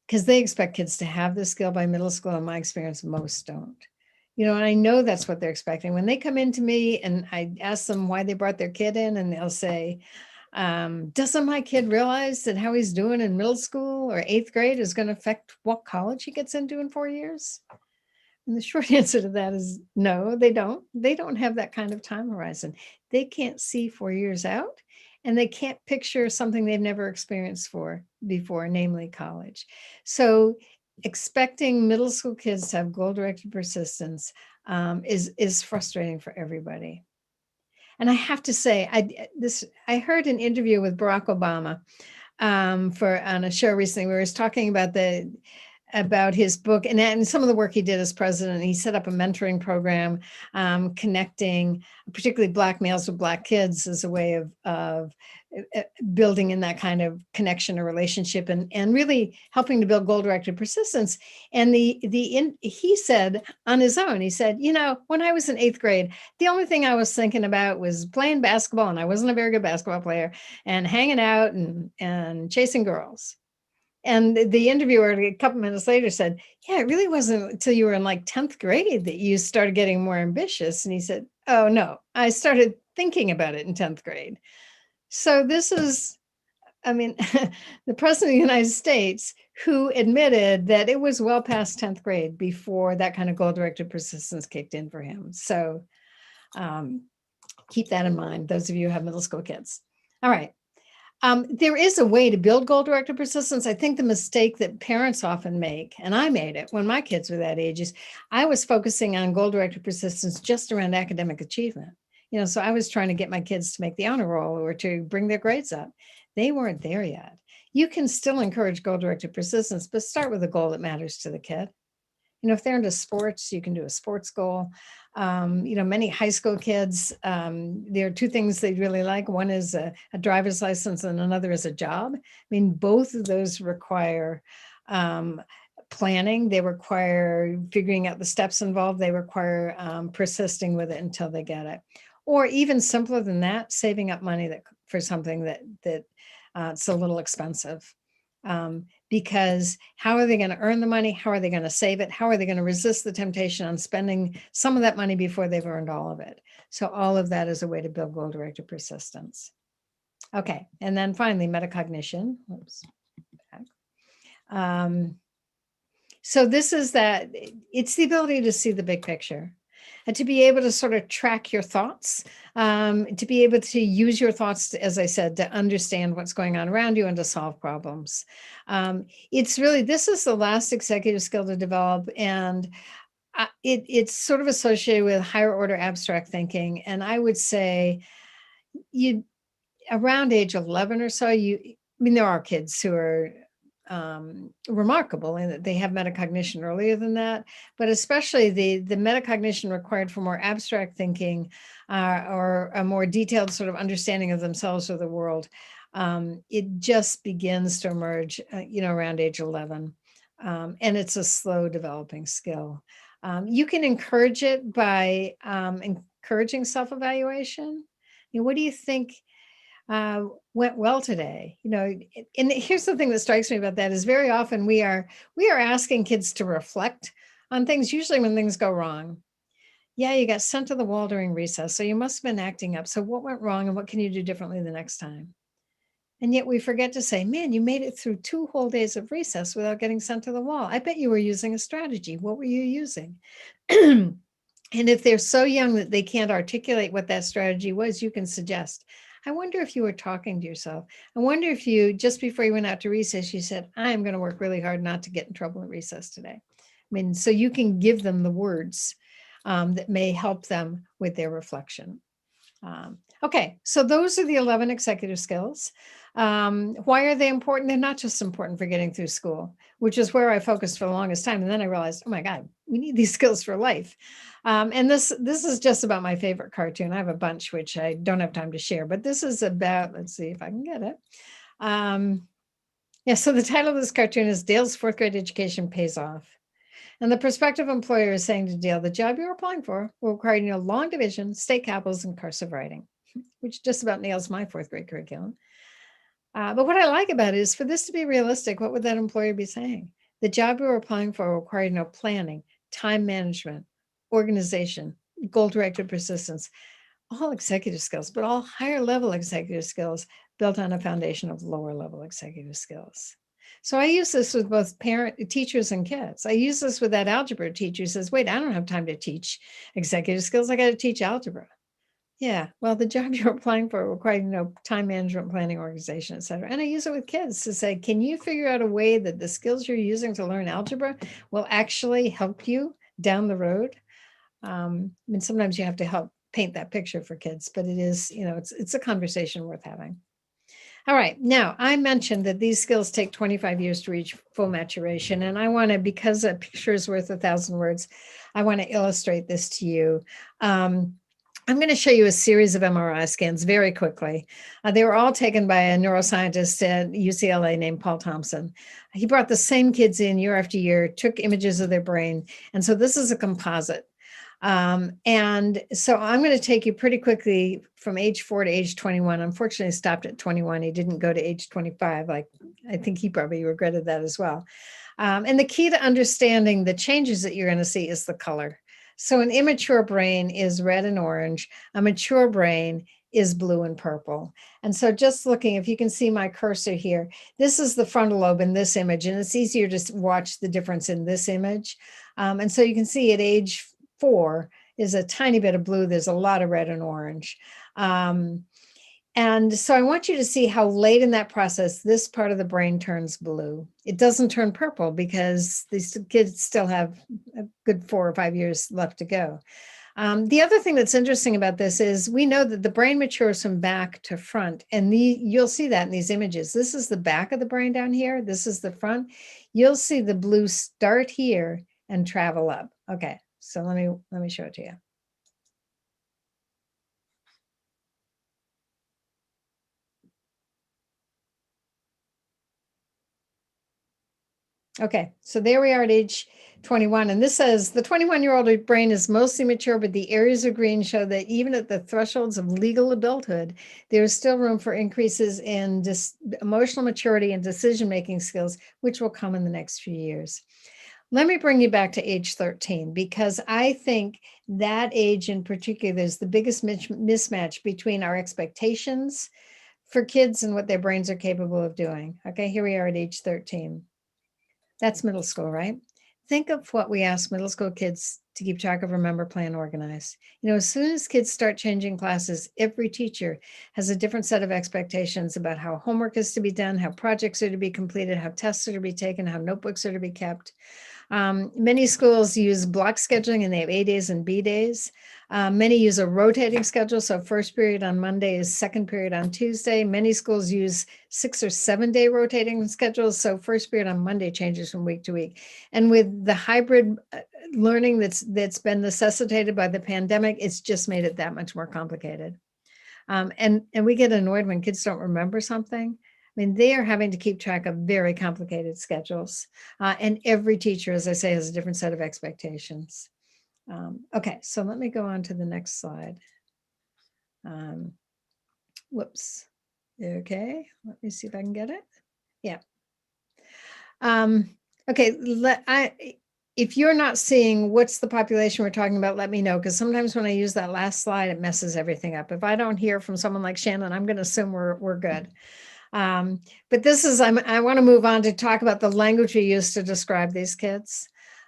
because they expect kids to have this skill by middle school. In my experience, most don't. And I know that's what they're expecting. When they come into me and I ask them why they brought their kid in, and they'll say, doesn't my kid realize that how he's doing in middle school or 8th grade is going to affect what college he gets into in 4 years? And the short answer to that is no, they don't. They don't have that kind of time horizon. They can't see 4 years out, and they can't picture something they've never experienced before, namely college. So expecting middle school kids to have goal-directed persistence is frustrating for everybody. And I have to say, I heard an interview with Barack Obama on a show recently where he was talking about his book and some of the work he did as president. He set up a mentoring program connecting particularly Black males with Black kids as a way of building in that kind of connection or relationship and really helping to build goal-directed persistence. And he said on his own, he said, when I was in 8th grade, the only thing I was thinking about was playing basketball, and I wasn't a very good basketball player, and hanging out and chasing girls. And the interviewer a couple minutes later said, yeah, it really wasn't until you were in like 10th grade that you started getting more ambitious. And he said, oh no, I started thinking about it in 10th grade. So this is, the president of the United States who admitted that it was well past 10th grade before that kind of goal-directed persistence kicked in for him. So keep that in mind, those of you who have middle school kids. All right. There is a way to build goal-directed persistence. I think the mistake that parents often make, and I made it when my kids were that age, is I was focusing on goal-directed persistence just around academic achievement. So I was trying to get my kids to make the honor roll or to bring their grades up. They weren't there yet. You can still encourage goal-directed persistence, but start with a goal that matters to the kid. If they're into sports, you can do a sports goal. Many high school kids, there are 2 things they really like. One is a driver's license and another is a job. Both of those require planning. They require figuring out the steps involved. They require persisting with it until they get it. Or even simpler than that, saving up money for something that it's a little expensive. Because how are they going to earn the money? How are they going to save it? How are they going to resist the temptation on spending some of that money before they've earned all of it? So all of that is a way to build goal-directed persistence. Okay, and then finally, metacognition. Oops. So this is it's the ability to see the big picture and to be able to sort of track your thoughts, to be able to use your thoughts, as I said, to understand what's going on around you and to solve problems. This is the last executive skill to develop, and it's sort of associated with higher order abstract thinking. And I would say around age 11 or so, there are kids who are remarkable in that they have metacognition earlier than that, but especially the metacognition required for more abstract thinking or a more detailed sort of understanding of themselves or the world, it just begins to emerge, around age 11. And it's a slow developing skill. You can encourage it by encouraging self-evaluation. What do you think went well today? And here's the thing that strikes me about that is very often we are asking kids to reflect on things, usually when things go wrong. Yeah, you got sent to the wall during recess, so you must have been acting up. So what went wrong and what can you do differently the next time? And yet we forget to say, man, you made it through 2 whole days of recess without getting sent to the wall. I bet you were using a strategy. What were you using? And if they're so young that they can't articulate what that strategy was, you can suggest, I wonder if you were talking to yourself. I wonder if you, just before you went out to recess, you said, I am going to work really hard not to get in trouble at recess today. So you can give them the words that may help them with their reflection. Okay, so those are the 11 executive skills. Why are they important? They're not just important for getting through school, which is where I focused for the longest time. And then I realized, oh my God, we need these skills for life. And this is just about my favorite cartoon. I have a bunch, which I don't have time to share, but this is about, let's see if I can get it. So the title of this cartoon is Dale's 4th grade education pays off. And the prospective employer is saying to Dale, the job you're applying for will require long division, state capitals, and cursive writing, which just about nails my 4th grade curriculum. But what I like about it is for this to be realistic, what would that employer be saying? The job you're applying for will require planning, time management, organization, goal-directed persistence, all executive skills, but all higher level executive skills built on a foundation of lower level executive skills. So I use this with both teachers and kids. I use this with that algebra teacher who says, wait, I don't have time to teach executive skills. I got to teach algebra. Yeah, well, the job you're applying for requires, time management, planning, organization, et cetera. And I use it with kids to say, can you figure out a way that the skills you're using to learn algebra will actually help you down the road? Sometimes you have to help paint that picture for kids, but it is, it's a conversation worth having. All right, now I mentioned that these skills take 25 years to reach full maturation. And I want to, because a picture is worth 1,000 words, I want to illustrate this to you. I'm going to show you a series of MRI scans very quickly. They were all taken by a neuroscientist at UCLA named Paul Thompson. He brought the same kids in year after year, took images of their brain. And so this is a composite. And so I'm going to take you pretty quickly from age 4 to age 21. Unfortunately, stopped at 21. He didn't go to age 25. I think he probably regretted that as well. And the key to understanding the changes that you're going to see is the color. So an immature brain is red and orange. A mature brain is blue and purple. And so just looking, if you can see my cursor here, this is the frontal lobe in this image, and it's easier to watch the difference in this image. And so you can see at age 4 is a tiny bit of blue. There's a lot of red and orange. And so I want you to see how late in that process, this part of the brain turns blue. It doesn't turn purple because these kids still have a good 4 or 5 years left to go. The other thing that's interesting about this is we know that the brain matures from back to front, and you'll see that in these images. This is the back of the brain down here. This is the front. You'll see the blue start here and travel up. Okay, so let me show it to you. Okay, so there we are at age 21. And this says the 21-year-old brain is mostly mature, but the areas of green show that even at the thresholds of legal adulthood, there is still room for increases in emotional maturity and decision-making skills, which will come in the next few years. Let me bring you back to age 13, because I think that age in particular is the biggest mismatch between our expectations for kids and what their brains are capable of doing. Okay, here we are at age 13. That's middle school, right? Think of what we ask middle school kids to keep track of, remember, plan, organize. As soon as kids start changing classes, every teacher has a different set of expectations about how homework is to be done, how projects are to be completed, how tests are to be taken, how notebooks are to be kept. Many schools use block scheduling and they have A days and B days. Many use a rotating schedule. So first period on Monday is second period on Tuesday. Many schools use 6 or 7 day rotating schedules. So first period on Monday changes from week to week. And with the hybrid learning that's been necessitated by the pandemic, it's just made it that much more complicated. And we get annoyed when kids don't remember something. They are having to keep track of very complicated schedules. And every teacher, as I say, has a different set of expectations. Okay, so let me go on to the next slide. Whoops. Okay, let me see if I can get it. Yeah. Okay, if you're not seeing what's the population we're talking about, let me know, because sometimes when I use that last slide, it messes everything up. If I don't hear from someone like Shannon, I'm going to assume we're good. But this is, I want to move on to talk about the language we use to describe these kids.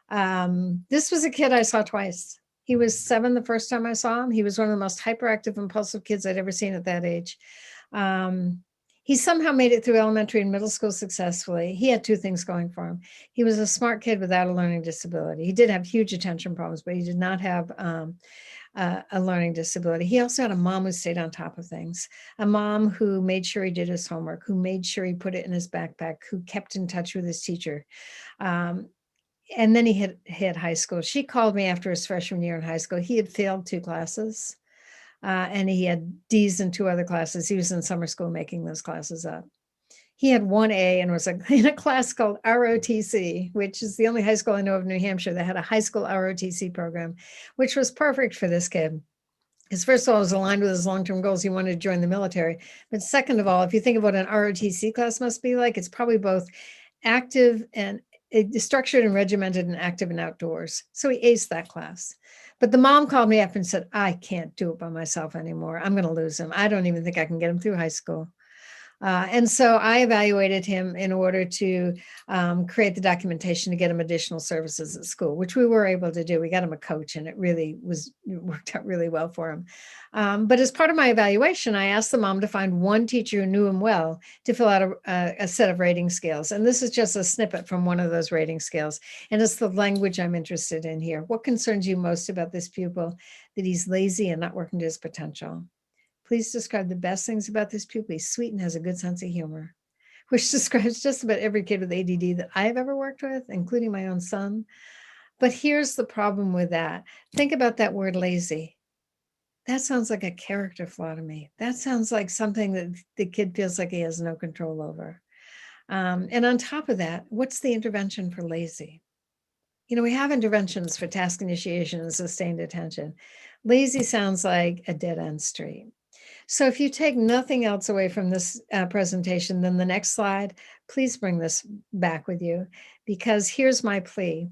This was a kid I saw twice. He was 7 the first time I saw him. He was one of the most hyperactive, impulsive kids I'd ever seen at that age. He somehow made it through elementary and middle school successfully. He had 2 things going for him. He was a smart kid without a learning disability. He did have huge attention problems, but he did not have a learning disability. He also had a mom who stayed on top of things, a mom who made sure he did his homework, who made sure he put it in his backpack, who kept in touch with his teacher. And then he hit high school. She called me after his freshman year in high school. He had failed 2 classes and he had D's in 2 other classes. He was in summer school making those classes up. He had 1 A and was in a class called ROTC, which is the only high school I know of in New Hampshire that had a high school ROTC program, which was perfect for this kid. Because first of all, it was aligned with his long-term goals. He wanted to join the military. But second of all, if you think of what an ROTC class must be like, it's probably both active and structured and regimented and active and outdoors. So he aced that class. But the mom called me up and said, I can't do it by myself anymore. I'm going to lose him. I don't even think I can get him through high school. And so I evaluated him in order to create the documentation to get him additional services at school, which we were able to do. We got him a coach and it worked out really well for him. But as part of my evaluation, I asked the mom to find one teacher who knew him well to fill out a set of rating scales. And this is just a snippet from one of those rating scales. And it's the language I'm interested in here. What concerns you most about this pupil? That he's lazy and not working to his potential. Please describe the best things about this pupil. He's sweet and has a good sense of humor, which describes just about every kid with ADD that I've ever worked with, including my own son. But here's the problem with that. Think about that word lazy. That sounds like a character flaw to me. That sounds like something that the kid feels like he has no control over. And on top of that, what's the intervention for lazy? You know, we have interventions for task initiation and sustained attention. Lazy sounds like a dead end street. So if you take nothing else away from this presentation, then the next slide, please bring this back with you, because here's my plea.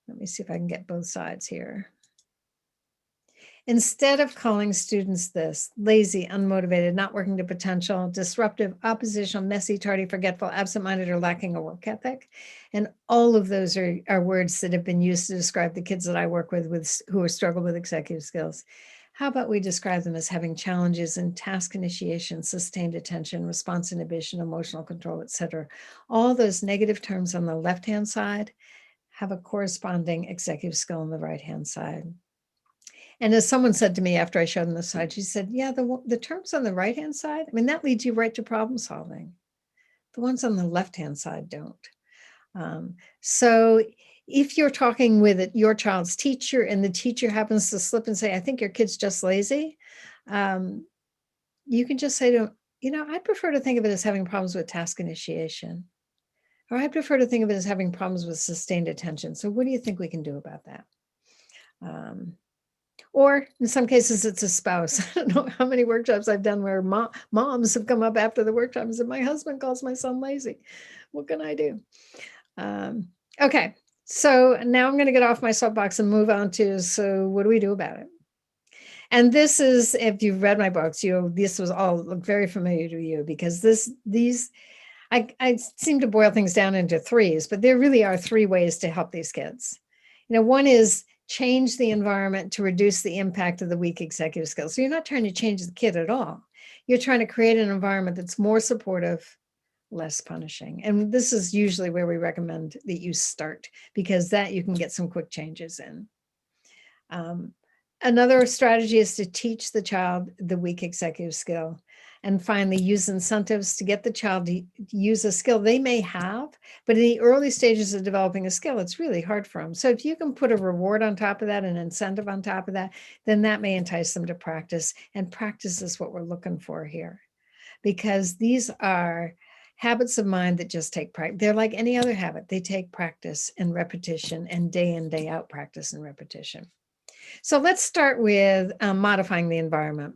Let me see if I can get both sides here. Instead of calling students this: lazy, unmotivated, not working to potential, disruptive, oppositional, messy, tardy, forgetful, absent-minded, or lacking a work ethic, and all of those are words that have been used to describe the kids that I work with who are struggle with executive skills. How about we describe them as having challenges in task initiation, sustained attention, response inhibition, emotional control, etc. All those negative terms on the left-hand side have a corresponding executive skill on the right-hand side. And as someone said to me after I showed them the slide, she said, yeah, the terms on the right-hand side, I mean, that leads you right to problem solving. The ones on the left-hand side don't. So if you're talking with your child's teacher and the teacher happens to slip and say, I think your kid's just lazy, you can just say to them, you know, I'd prefer to think of it as having problems with task initiation, or I'd prefer to think of it as having problems with sustained attention. So what do you think we can do about that? Or in some cases, it's a spouse. I don't know how many workshops I've done where moms have come up after the workshop and said, my husband calls my son lazy. What can I do? Okay, so now I'm going to get off my soapbox and move on to, so what do we do about it? And this is, if you've read my books, this was all very familiar to you, because I seem to boil things down into threes, but there really are three ways to help these kids. You know, one is change the environment to reduce the impact of the weak executive skills. So you're not trying to change the kid at all. You're trying to create an environment that's more supportive, less punishing. And this is usually where we recommend that you start, because that you can get some quick changes in. Another strategy is to teach the child the weak executive skill. And finally, use incentives to get the child to use a skill they may have, but in the early stages of developing a skill, it's really hard for them. So if you can put a reward on top of that, an incentive on top of that, then that may entice them to practice. And practice is what we're looking for here, because these are habits of mind that just take practice. They're like any other habit. They take practice and repetition, and day in, day out practice and repetition. So let's start with modifying the environment.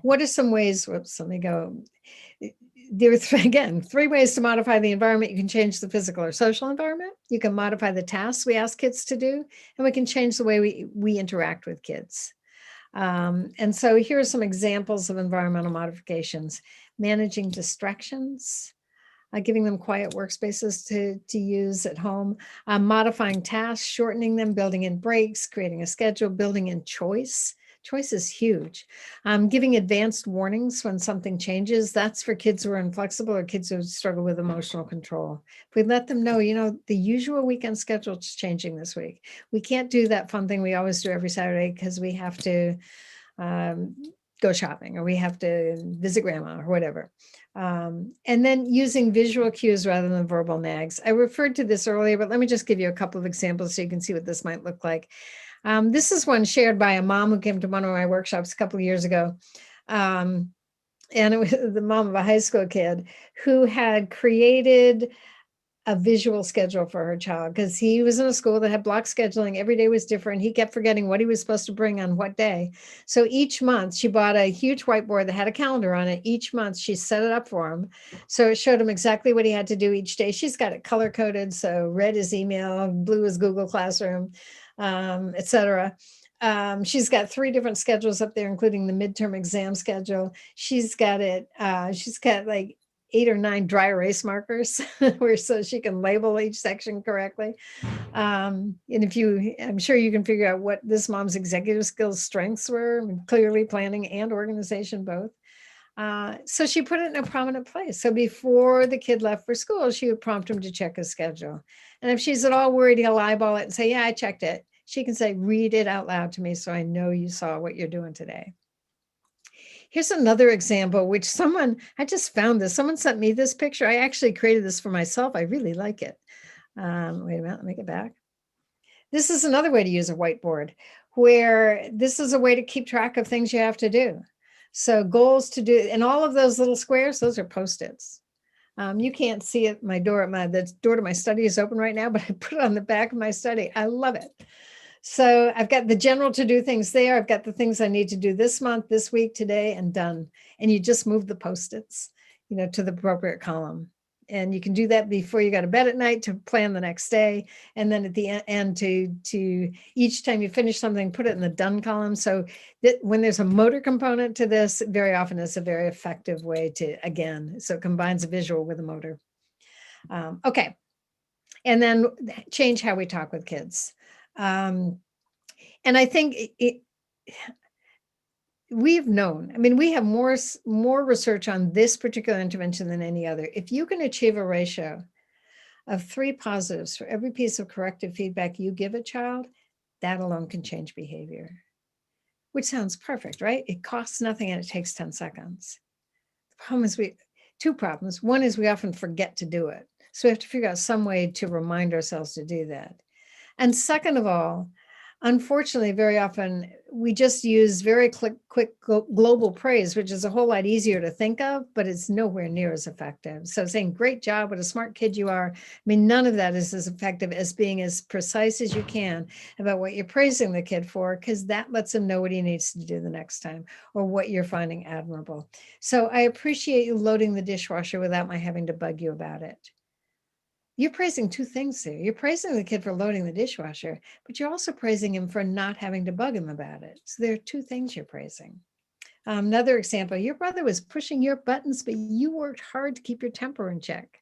What are some ways, whoops, let me go. There are three ways to modify the environment. You can change the physical or social environment. You can modify the tasks we ask kids to do, and we can change the way we interact with kids. And so here are some examples of environmental modifications: managing distractions, giving them quiet workspaces to use at home, modifying tasks, shortening them, building in breaks, creating a schedule, building in choice. Choice is huge. Giving advanced warnings when something changes. That's for kids who are inflexible or kids who struggle with emotional control. If we let them know, you know, the usual weekend schedule is changing this week. We can't do that fun thing we always do every Saturday because we have to go shopping, or we have to visit grandma, or whatever. And then using visual cues rather than verbal nags. I referred to this earlier, but let me just give you a couple of examples so you can see what this might look like. This is one shared by a mom who came to one of my workshops a couple of years ago. And it was the mom of a high school kid who had created a visual schedule for her child, because he was in a school that had block scheduling. Every day was different. He kept forgetting what he was supposed to bring on what day. So each month she bought a huge whiteboard that had a calendar on it. Each month she set it up for him. So it showed him exactly what he had to do each day. She's got it color coded. So red is email, blue is Google Classroom. etc. She's got 3 different schedules up there, including the midterm exam schedule. She's got like 8 or 9 dry erase markers where so she can label each section correctly. And I'm sure you can figure out what this mom's executive skills strengths were, clearly planning and organization both. So she put it in a prominent place. So before the kid left for school, she would prompt him to check his schedule. And if she's at all worried he'll eyeball it and say, yeah, I checked it, she can say, read it out loud to me so I know you saw what you're doing today. Here's another example, which I just found this. Someone sent me this picture. I actually created this for myself. I really like it. Wait a minute, let me get back. This is another way to use a whiteboard, where this is a way to keep track of things you have to do. So goals to do, and all of those little squares, those are Post-its. You can't see it. The door to my study is open right now, but I put it on the back of my study. I love it. So I've got the general to-do things there. I've got the things I need to do this month, this week, today, and done. And you just move the Post-its, to the appropriate column. And you can do that before you go to bed at night to plan the next day. And then at the end to each time you finish something, put it in the done column. So that when there's a motor component to this, very often it's a very effective way so it combines a visual with a motor. Okay. And then change how we talk with kids. And I think we've known, we have more research on this particular intervention than any other. If you can achieve a ratio of 3 positives for every piece of corrective feedback you give a child, that alone can change behavior, which sounds perfect, right? It costs nothing and it takes 10 seconds. The problem is 2 problems. One is we often forget to do it. So we have to figure out some way to remind ourselves to do that. And second of all, unfortunately, very often we just use very quick global praise, which is a whole lot easier to think of, but it's nowhere near as effective. So saying, great job, what a smart kid you are. None of that is as effective as being as precise as you can about what you're praising the kid for, because that lets him know what he needs to do the next time or what you're finding admirable. So I appreciate you loading the dishwasher without my having to bug you about it. You're praising 2 things here. You're praising the kid for loading the dishwasher, but you're also praising him for not having to bug him about it. So there are 2 things you're praising. Another example, your brother was pushing your buttons, but you worked hard to keep your temper in check.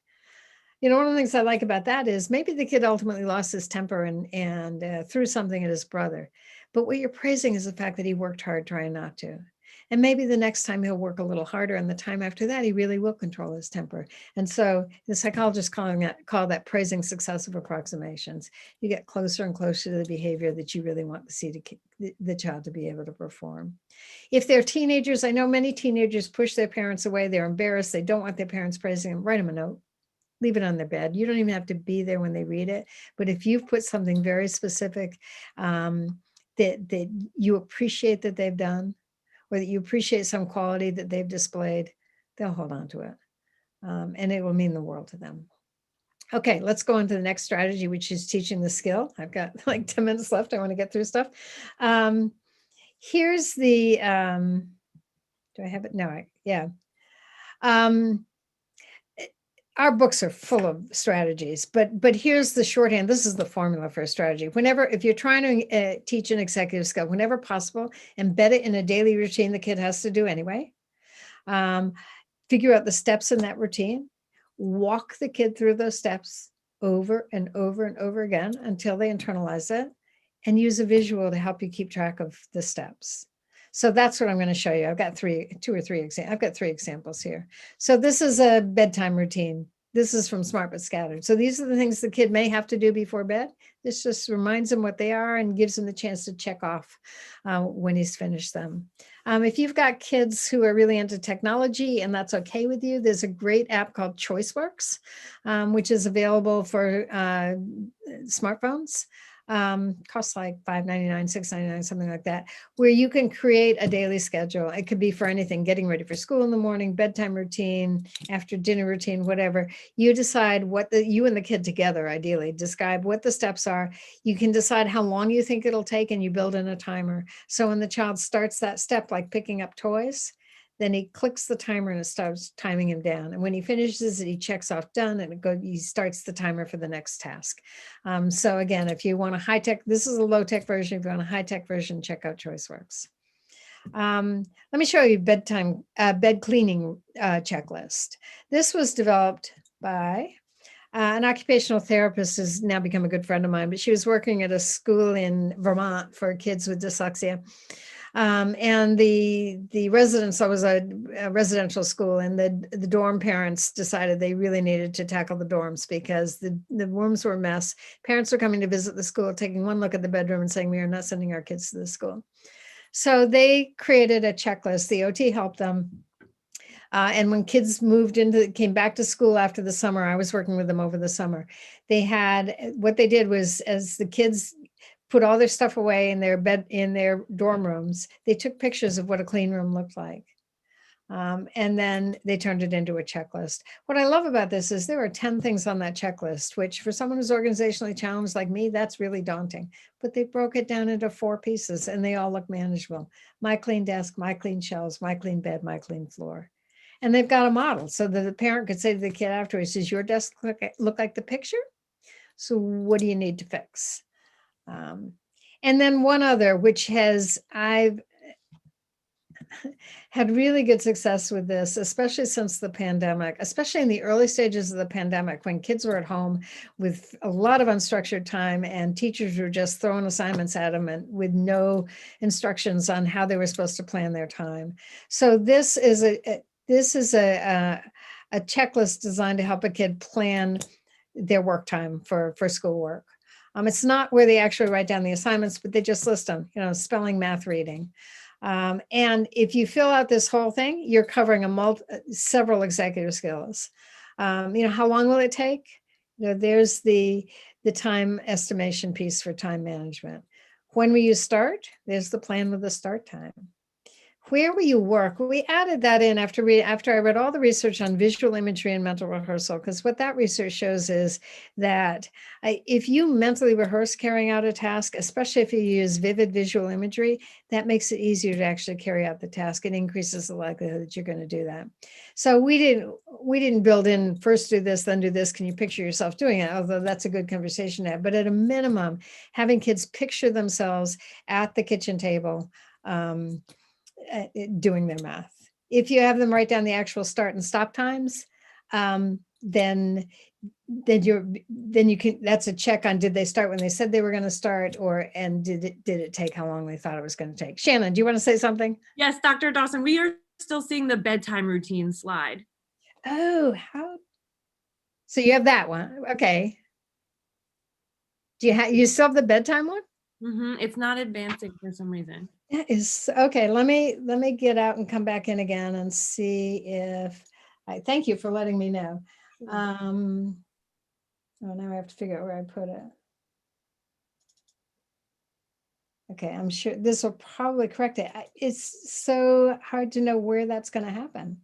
One of the things I like about that is maybe the kid ultimately lost his temper and threw something at his brother. But what you're praising is the fact that he worked hard trying not to. And maybe the next time he'll work a little harder, and the time after that, he really will control his temper. And so the psychologists call that praising successive approximations. You get closer and closer to the behavior that you really want to see the child to be able to perform. If they're teenagers, I know many teenagers push their parents away. They're embarrassed. They don't want their parents praising them. Write them a note. Leave it on their bed. You don't even have to be there when they read it. But if you've put something very specific that you appreciate that they've done, or that you appreciate some quality that they've displayed, they'll hold on to it. And it will mean the world to them. Okay, let's go on to the next strategy, which is teaching the skill. I've got like 10 minutes left. I want to get through stuff. Here's the, do I have it? No, yeah. Our books are full of strategies, but here's the shorthand. This is the formula for a strategy. If you're trying to teach an executive skill, whenever possible, embed it in a daily routine the kid has to do anyway. Figure out the steps in that routine. Walk the kid through those steps over and over and over again until they internalize it, and use a visual to help you keep track of the steps. So that's what I'm going to show you. I've got 3 examples here. So this is a bedtime routine. This is from Smart But Scattered. So these are the things the kid may have to do before bed. This just reminds him what they are and gives him the chance to check off when he's finished them. If you've got kids who are really into technology and that's okay with you, there's a great app called ChoiceWorks, which is available for smartphones. Costs like $5.99, $6.99, something like that, where you can create a daily schedule. It could be for anything, getting ready for school in the morning, bedtime routine, after dinner routine, whatever. You decide you and the kid together, ideally, describe what the steps are. You can decide how long you think it'll take, and you build in a timer. So when the child starts that step, like picking up toys, Then he clicks the timer and it starts timing him down. And when he finishes it, he checks off done and he starts the timer for the next task. So again, if you want a high tech, this is a low tech version. If you want a high tech version, check out ChoiceWorks. Let me show you bed cleaning checklist. This was developed by an occupational therapist, has now become a good friend of mine, but she was working at a school in Vermont for kids with dyslexia. And the residents, I was a residential school, and the dorm parents decided they really needed to tackle the dorms because the rooms were a mess. Parents were coming to visit the school, taking one look at the bedroom and saying, we are not sending our kids to the school. So they created a checklist. The OT helped them. And when kids came back to school after the summer, I was working with them over the summer. What they did was, as the kids put all their stuff away in their dorm rooms, they took pictures of what a clean room looked like. And then they turned it into a checklist. What I love about this is there are 10 things on that checklist, which for someone who's organizationally challenged like me, that's really daunting. But they broke it down into 4 pieces and they all look manageable. My clean desk, my clean shelves, my clean bed, my clean floor. And they've got a model so that the parent could say to the kid afterwards, does your desk look like the picture? So what do you need to fix? And then one other, which I've had really good success with this, especially since the pandemic, especially in the early stages of the pandemic, when kids were at home with a lot of unstructured time and teachers were just throwing assignments at them and with no instructions on how they were supposed to plan their time. So this is a checklist designed to help a kid plan their work time for schoolwork. It's not where they actually write down the assignments, but they just list them, spelling, math, reading. And if you fill out this whole thing, you're covering several executive skills. How long will it take? There's the time estimation piece for time management. When will you start? There's the plan with the start time. Where will you work? We added that in after I read all the research on visual imagery and mental rehearsal, because what that research shows is that if you mentally rehearse carrying out a task, especially if you use vivid visual imagery, that makes it easier to actually carry out the task. It increases the likelihood that you're going to do that. So we didn't build in first do this, then do this. Can you picture yourself doing it? Although that's a good conversation to have. But at a minimum, having kids picture themselves at the kitchen table, doing their math. If you have them write down the actual start and stop times, then you can, that's a check on, did they start when they said they were going to start, and did it take how long they thought it was going to take? Shannon, do you want to say something? Yes, Dr. Dawson, we are still seeing the bedtime routine slide. Oh, so you have that one. Okay. Do you still have the bedtime one? It's not advancing for some reason. That is okay. Let me get out and come back in again and see if thank you for letting me know. Oh, now I have to figure out where I put it. Okay, I'm sure this will probably correct it. It's so hard to know where that's going to happen.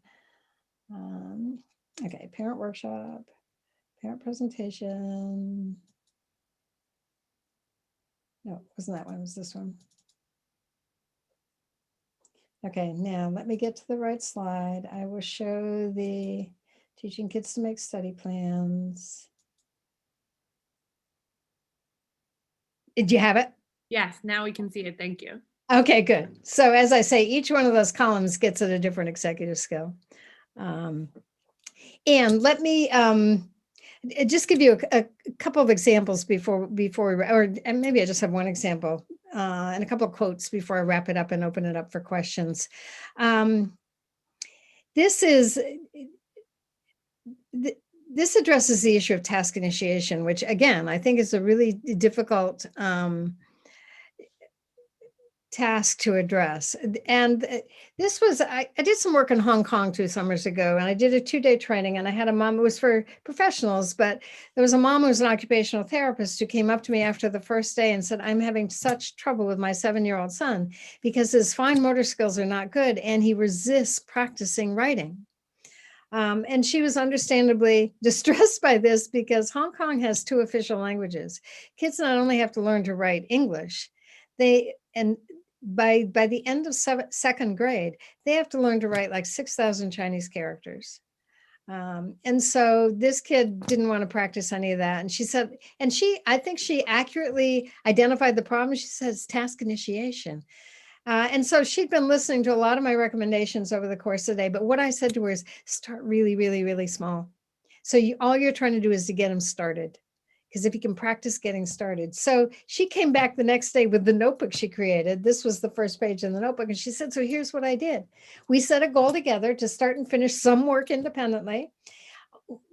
Okay, parent workshop, parent presentation. No, it wasn't that one, it was this one. Okay, now let me get to the right slide. I will show the teaching kids to make study plans. Did you have it? Yes, now we can see it. Thank you. Okay, good. So as I say, each one of those columns gets at a different executive skill. And let me just give you a couple of examples before and maybe I just have one example and a couple of quotes before I wrap it up and open it up for questions. This addresses the issue of task initiation, which again, I think is a really difficult task to address. And this was, I did some work in Hong Kong 2 summers ago, and I did a 2-day training, and I had a mom, it was for professionals, but there was a mom who was an occupational therapist who came up to me after the first day and said, I'm having such trouble with my 7-year-old son because his fine motor skills are not good and he resists practicing writing. And she was understandably distressed by this because Hong Kong has 2 official languages. Kids not only have to learn to write English, by the end of second grade, they have to learn to write like 6,000 Chinese characters. And so this kid didn't want to practice any of that. And she said, and I think she accurately identified the problem. She says task initiation. And so she'd been listening to a lot of my recommendations over the course of the day. But what I said to her is start really, really, really small. So all you're trying to do is to get them started. Because if you can practice getting started. So she came back the next day with the notebook she created. This was the first page in the notebook. And she said, so here's what I did. We set a goal together to start and finish some work independently.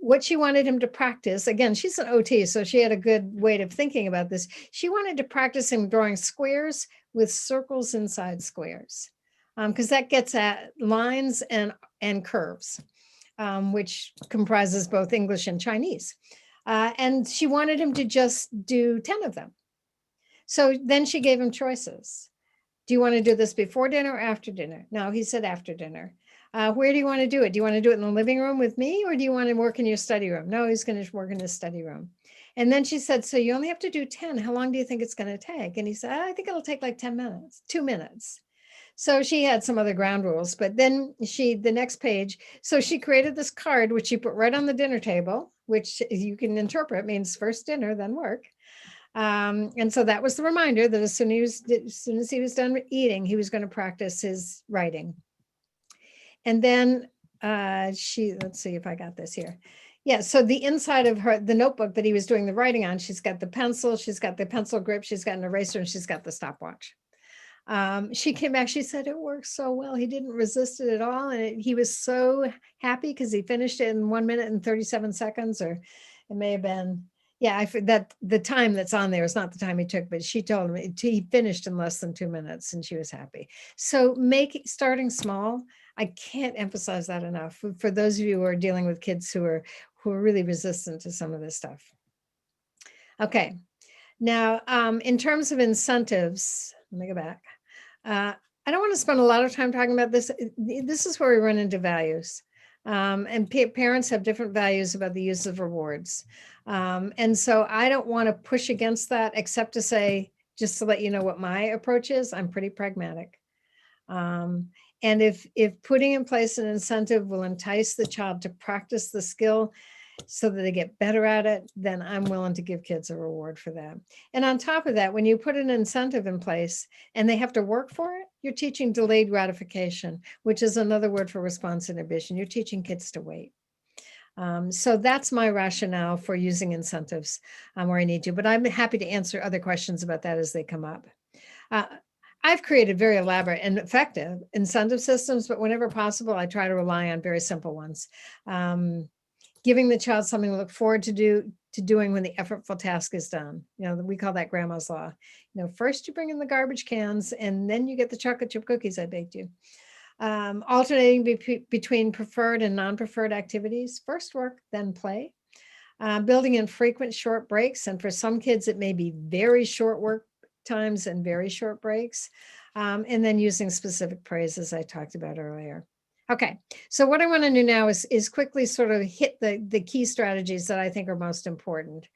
What she wanted him to practice, again, she's an OT, so she had a good way of thinking about this. She wanted to practice him drawing squares with circles inside squares, because that gets at lines and curves, which comprises both English and Chinese. And she wanted him to just do 10 of them. So then she gave him choices. Do you want to do this before dinner or after dinner? No, he said after dinner. Where do you want to do it? Do you want to do it in the living room with me, or do you want to work in your study room? No, he's going to work in his study room. And then she said, so you only have to do 10. How long do you think it's going to take? And he said, I think it'll take like 10 minutes, 2 minutes. So she had some other ground rules, but then the next page, so she created this card, which she put right on the dinner table, which you can interpret means first dinner, then work. And so that was the reminder that as soon as he was done eating, he was going to practice his writing. And then let's see if I got this here. Yeah, so the inside of the notebook that he was doing the writing on, she's got the pencil, she's got the pencil grip, she's got an eraser, and she's got the stopwatch. She came back, she said, it worked so well. He didn't resist it at all. And he was so happy because he finished it in 1 minute and 37 seconds, or it may have been, yeah, that the time that's on there is not the time he took, but she told him he finished in less than 2 minutes and she was happy. So starting small, I can't emphasize that enough for those of you who are dealing with kids who are really resistant to some of this stuff. Okay, now in terms of incentives, let me go back. I don't want to spend a lot of time talking about this. This is where we run into values. And parents have different values about the use of rewards. And so I don't want to push against that, except to say, just to let you know what my approach is, I'm pretty pragmatic. And if putting in place an incentive will entice the child to practice the skill so that they get better at it, then I'm willing to give kids a reward for that. And on top of that, when you put an incentive in place and they have to work for it, you're teaching delayed gratification, which is another word for response inhibition. You're teaching kids to wait. So that's my rationale for using incentives where I need to, but I'm happy to answer other questions about that as they come up. I've created very elaborate and effective incentive systems, but whenever possible, I try to rely on very simple ones. Giving the child something to look forward to doing when the effortful task is done. We call that grandma's law. First you bring in the garbage cans and then you get the chocolate chip cookies I baked you. Alternating between preferred and non-preferred activities. First work, then play. Building in frequent short breaks. And for some kids, it may be very short work times and very short breaks. And then using specific praise, as I talked about earlier. Okay, so what I want to do now is quickly sort of hit the key strategies that I think are most important,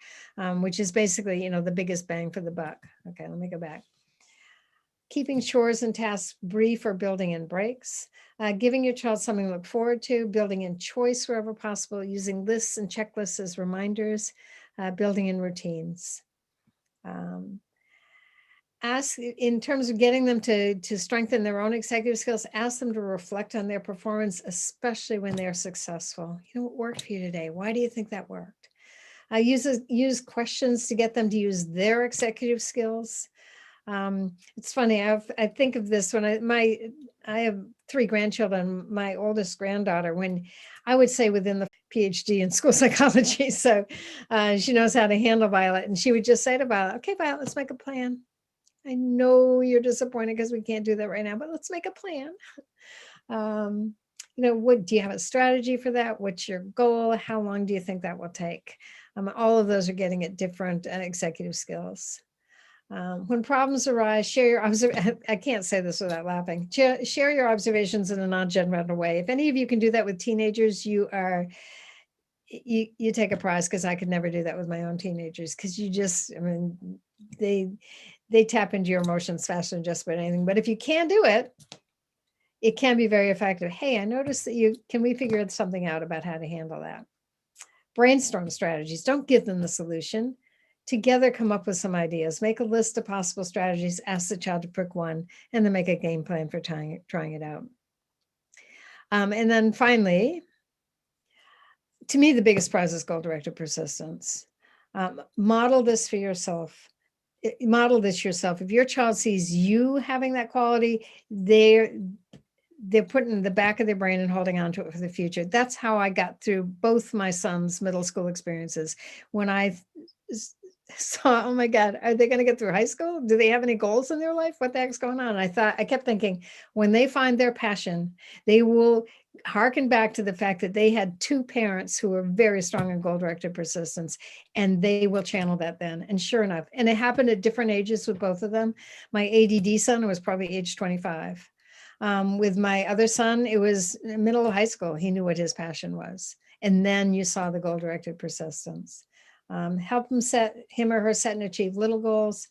which is basically, the biggest bang for the buck. Okay, let me go back. Keeping chores and tasks brief or building in breaks, giving your child something to look forward to, building in choice wherever possible, using lists and checklists as reminders, building in routines. Ask, in terms of getting them to strengthen their own executive skills, ask them to reflect on their performance, especially when they're successful. What worked for you today? Why do you think that worked? Use questions to get them to use their executive skills. It's funny, I think of this when I have 3 grandchildren. My oldest granddaughter, when I would say within the PhD in school psychology, so she knows how to handle Violet, and she would just say to Violet, okay, Violet, let's make a plan. I know you're disappointed because we can't do that right now, but let's make a plan. What do you have a strategy for that? What's your goal? How long do you think that will take? All of those are getting at different executive skills. When problems arise, share your I can't say this without laughing. Share your observations in a non-judgmental way. If any of you can do that with teenagers, you take a prize, because I could never do that with my own teenagers, because they tap into your emotions faster than just about anything. But if you can do it, it can be very effective. Hey, I noticed that can we figure something out about how to handle that? Brainstorm strategies. Don't give them the solution. Together, come up with some ideas. Make a list of possible strategies. Ask the child to pick one, and then make a game plan for trying it out. And then finally, to me, the biggest prize is goal-directed persistence. Model this for yourself. Model this yourself. If your child sees you having that quality, they're putting it in the back of their brain and holding on to it for the future. That's how I got through both my son's middle school experiences. When I saw, oh my God, are they going to get through high school? Do they have any goals in their life? What the heck's going on? I kept thinking, when they find their passion, they will harken back to the fact that they had two parents who were very strong in goal-directed persistence, and they will channel that then. And sure enough, and it happened at different ages with both of them. My ADD son was probably age 25. With my other son, it was middle of high school. He knew what his passion was. And then you saw the goal-directed persistence. Help him or her set and achieve little goals.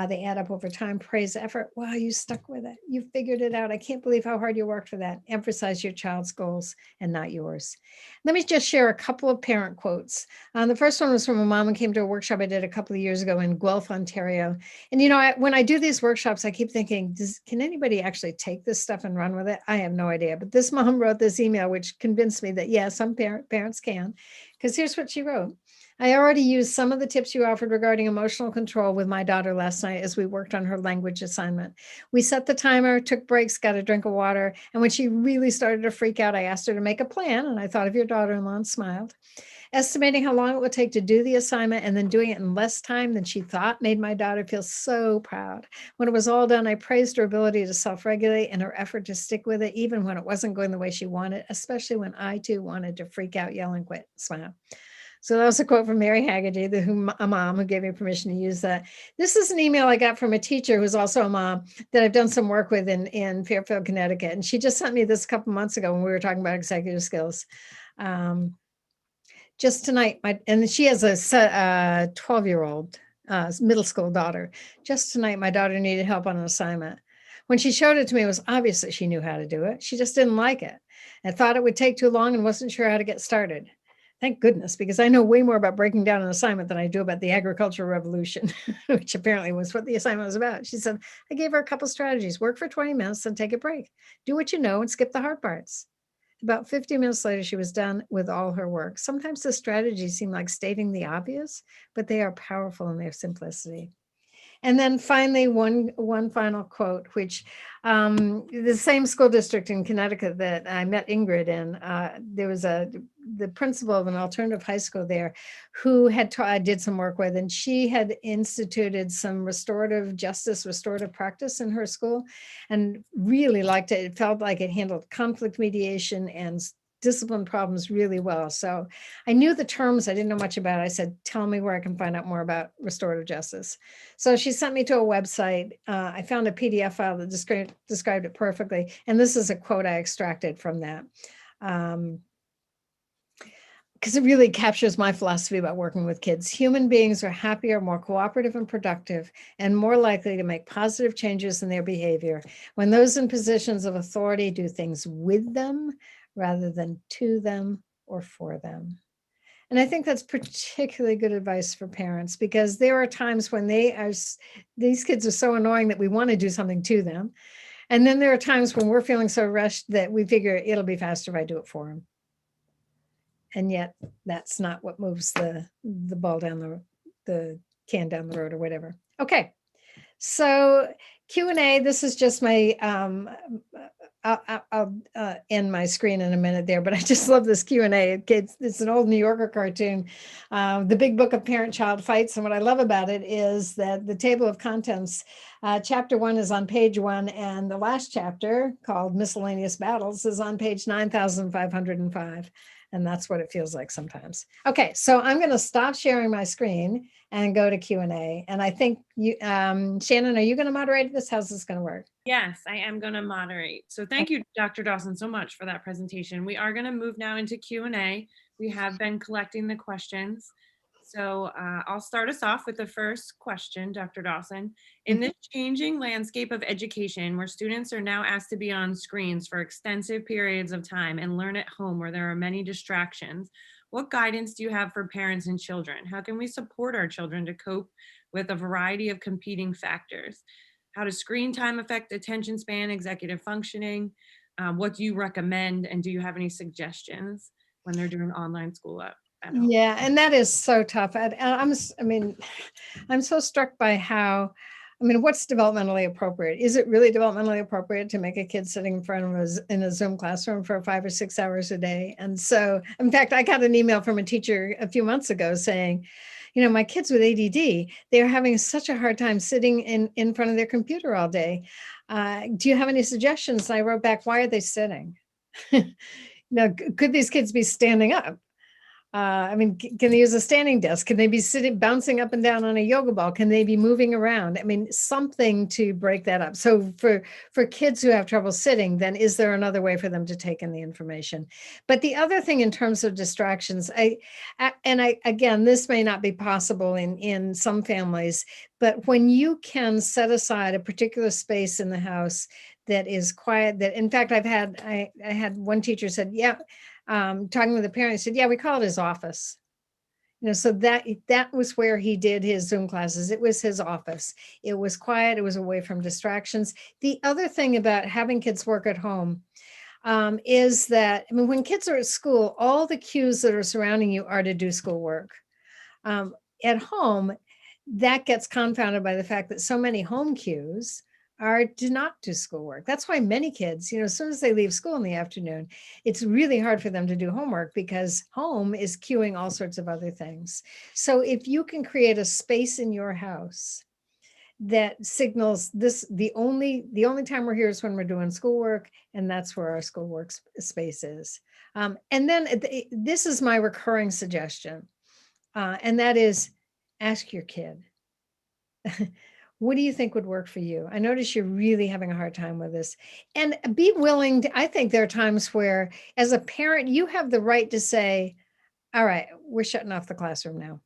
They add up over time. Praise effort. Wow, you stuck with it. You figured it out. I can't believe how hard you worked for that. Emphasize your child's goals and not yours. Let me just share a couple of parent quotes. The first one was from a mom who came to a workshop I did a couple of years ago in Guelph, Ontario. And when I do these workshops, I keep thinking, can anybody actually take this stuff and run with it? I have no idea. But this mom wrote this email, which convinced me that, yeah, some parents can. Because here's what she wrote. I already used some of the tips you offered regarding emotional control with my daughter last night as we worked on her language assignment. We set the timer, took breaks, got a drink of water. And when she really started to freak out, I asked her to make a plan. And I thought of your daughter-in-law and smiled. Estimating how long it would take to do the assignment and then doing it in less time than she thought made my daughter feel so proud. When it was all done, I praised her ability to self-regulate and her effort to stick with it, even when it wasn't going the way she wanted, especially when I too wanted to freak out, yell, and quit. Smile. So that was a quote from Mary Haggerty, a mom who gave me permission to use that. This is an email I got from a teacher who's also a mom that I've done some work with in Fairfield, Connecticut. And she just sent me this a couple months ago when we were talking about executive skills. Just tonight, and she has a 12-year-old middle school daughter. Just tonight, my daughter needed help on an assignment. When she showed it to me, it was obvious that she knew how to do it. She just didn't like it. I thought it would take too long and wasn't sure how to get started. Thank goodness, because I know way more about breaking down an assignment than I do about the agricultural revolution, which apparently was what the assignment was about. She said, I gave her a couple strategies. Work for 20 minutes and take a break. Do what you know and skip the hard parts. About 50 minutes later, she was done with all her work. Sometimes the strategies seem like stating the obvious, but they are powerful in their simplicity. And then finally, one final quote, which the same school district in Connecticut that I met Ingrid in, there was the principal of an alternative high school there who I did some work with, and she had instituted some restorative practice in her school and really liked it. It felt like it handled conflict mediation and discipline problems really well. So I knew the terms, I didn't know much about it. I said, tell me where I can find out more about restorative justice. So she sent me to a website. I found a PDF file that described it perfectly. And this is a quote I extracted from that. Because it really captures my philosophy about working with kids. Human beings are happier, more cooperative and productive, and more likely to make positive changes in their behavior when those in positions of authority do things with them rather than to them or for them. And I think that's particularly good advice for parents, because there are times when these kids are so annoying that we want to do something to them. And then there are times when we're feeling so rushed that we figure it'll be faster if I do it for them. And yet that's not what moves the ball down the can down the road or whatever. Okay, so Q&A, this is just my, I'll end my screen in a minute there, but I just love this Q&A. It's an old New Yorker cartoon, The Big Book of Parent-Child Fights. And what I love about it is that the table of contents, chapter 1 is on page 1, and the last chapter, called Miscellaneous Battles, is on page 9,505. And that's what it feels like sometimes. Okay, so I'm going to stop sharing my screen and go to Q&A. And I think you, Shannon, are you going to moderate this? How's this going to work? Yes, I am going to moderate. So thank you, Dr. Dawson, so much for that presentation. We are going to move now into Q&A. We have been collecting the questions. So I'll start us off with the first question, Dr. Dawson. In this changing landscape of education, where students are now asked to be on screens for extensive periods of time and learn at home where there are many distractions, what guidance do you have for parents and children? How can we support our children to cope with a variety of competing factors? How does screen time affect attention span, executive functioning? What do you recommend? And do you have any suggestions when they're doing online school at home? Yeah, and that is so tough. I mean, I'm so struck by how, I mean, what's developmentally appropriate? Is it really developmentally appropriate to make a kid sitting in front of us in a Zoom classroom for 5 or 6 hours a day? And so, in fact, I got an email from a teacher a few months ago saying, you know, my kids with ADD, they're having such a hard time sitting in front of their computer all day. Do you have any suggestions? And I wrote back, why are they sitting? Now, could these kids be standing up? I mean, can they use a standing desk? Can they be sitting, bouncing up and down on a yoga ball? Can they be moving around? I mean, something to break that up. So for kids who have trouble sitting, then is there another way for them to take in the information? But the other thing in terms of distractions, again, this may not be possible in some families, but when you can set aside a particular space in the house that is quiet, that in fact, I had one teacher said, yeah, talking with the parent, he said, yeah, we call it his office. You know, so that was where he did his Zoom classes. It was his office. It was quiet. It was away from distractions. The other thing about having kids work at home is that, I mean, when kids are at school, all the cues that are surrounding you are to do schoolwork. At home, that gets confounded by the fact that so many home cues are to not do schoolwork. That's why many kids, you know, as soon as they leave school in the afternoon, it's really hard for them to do homework because home is cueing all sorts of other things. So if you can create a space in your house that signals this, the only time we're here is when we're doing schoolwork, and that's where our schoolwork space is. And then this is my recurring suggestion, and that is ask your kid. What do you think would work for you? I notice you're really having a hard time with this. And be willing to, I think there are times where, as a parent, you have the right to say, all right, we're shutting off the classroom now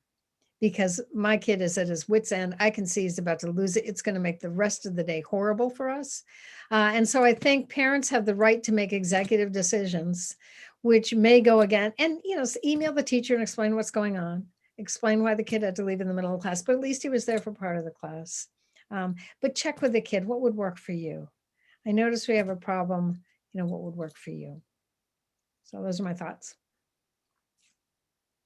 because my kid is at his wit's end. I can see he's about to lose it. It's going to make the rest of the day horrible for us. And so I think parents have the right to make executive decisions, which may go again, and, you know, email the teacher and explain what's going on, explain why the kid had to leave in the middle of class, but at least he was there for part of the class. But check with the kid, what would work for you? I notice we have a problem, you know, what would work for you? So those are my thoughts.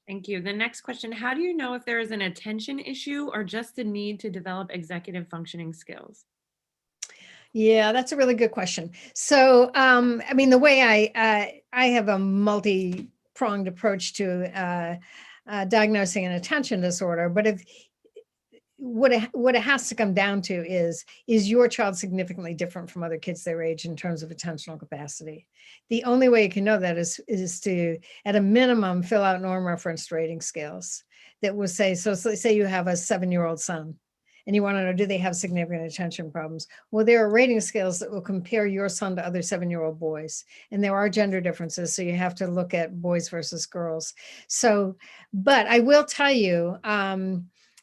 Thank you. The next question, how do you know if there is an attention issue or just a need to develop executive functioning skills? Yeah, that's a really good question. So, I mean, the way I have a multi-pronged approach to diagnosing an attention disorder, but if what it has to come down to is your child significantly different from other kids their age in terms of attentional capacity? The only way you can know that is to, at a minimum, fill out norm referenced rating scales that will say, so say you have a 7-year-old son and you want to know, do they have significant attention problems? Well, there are rating scales that will compare your son to other 7-year-old boys. And there are gender differences. So you have to look at boys versus girls. So, but I will tell you,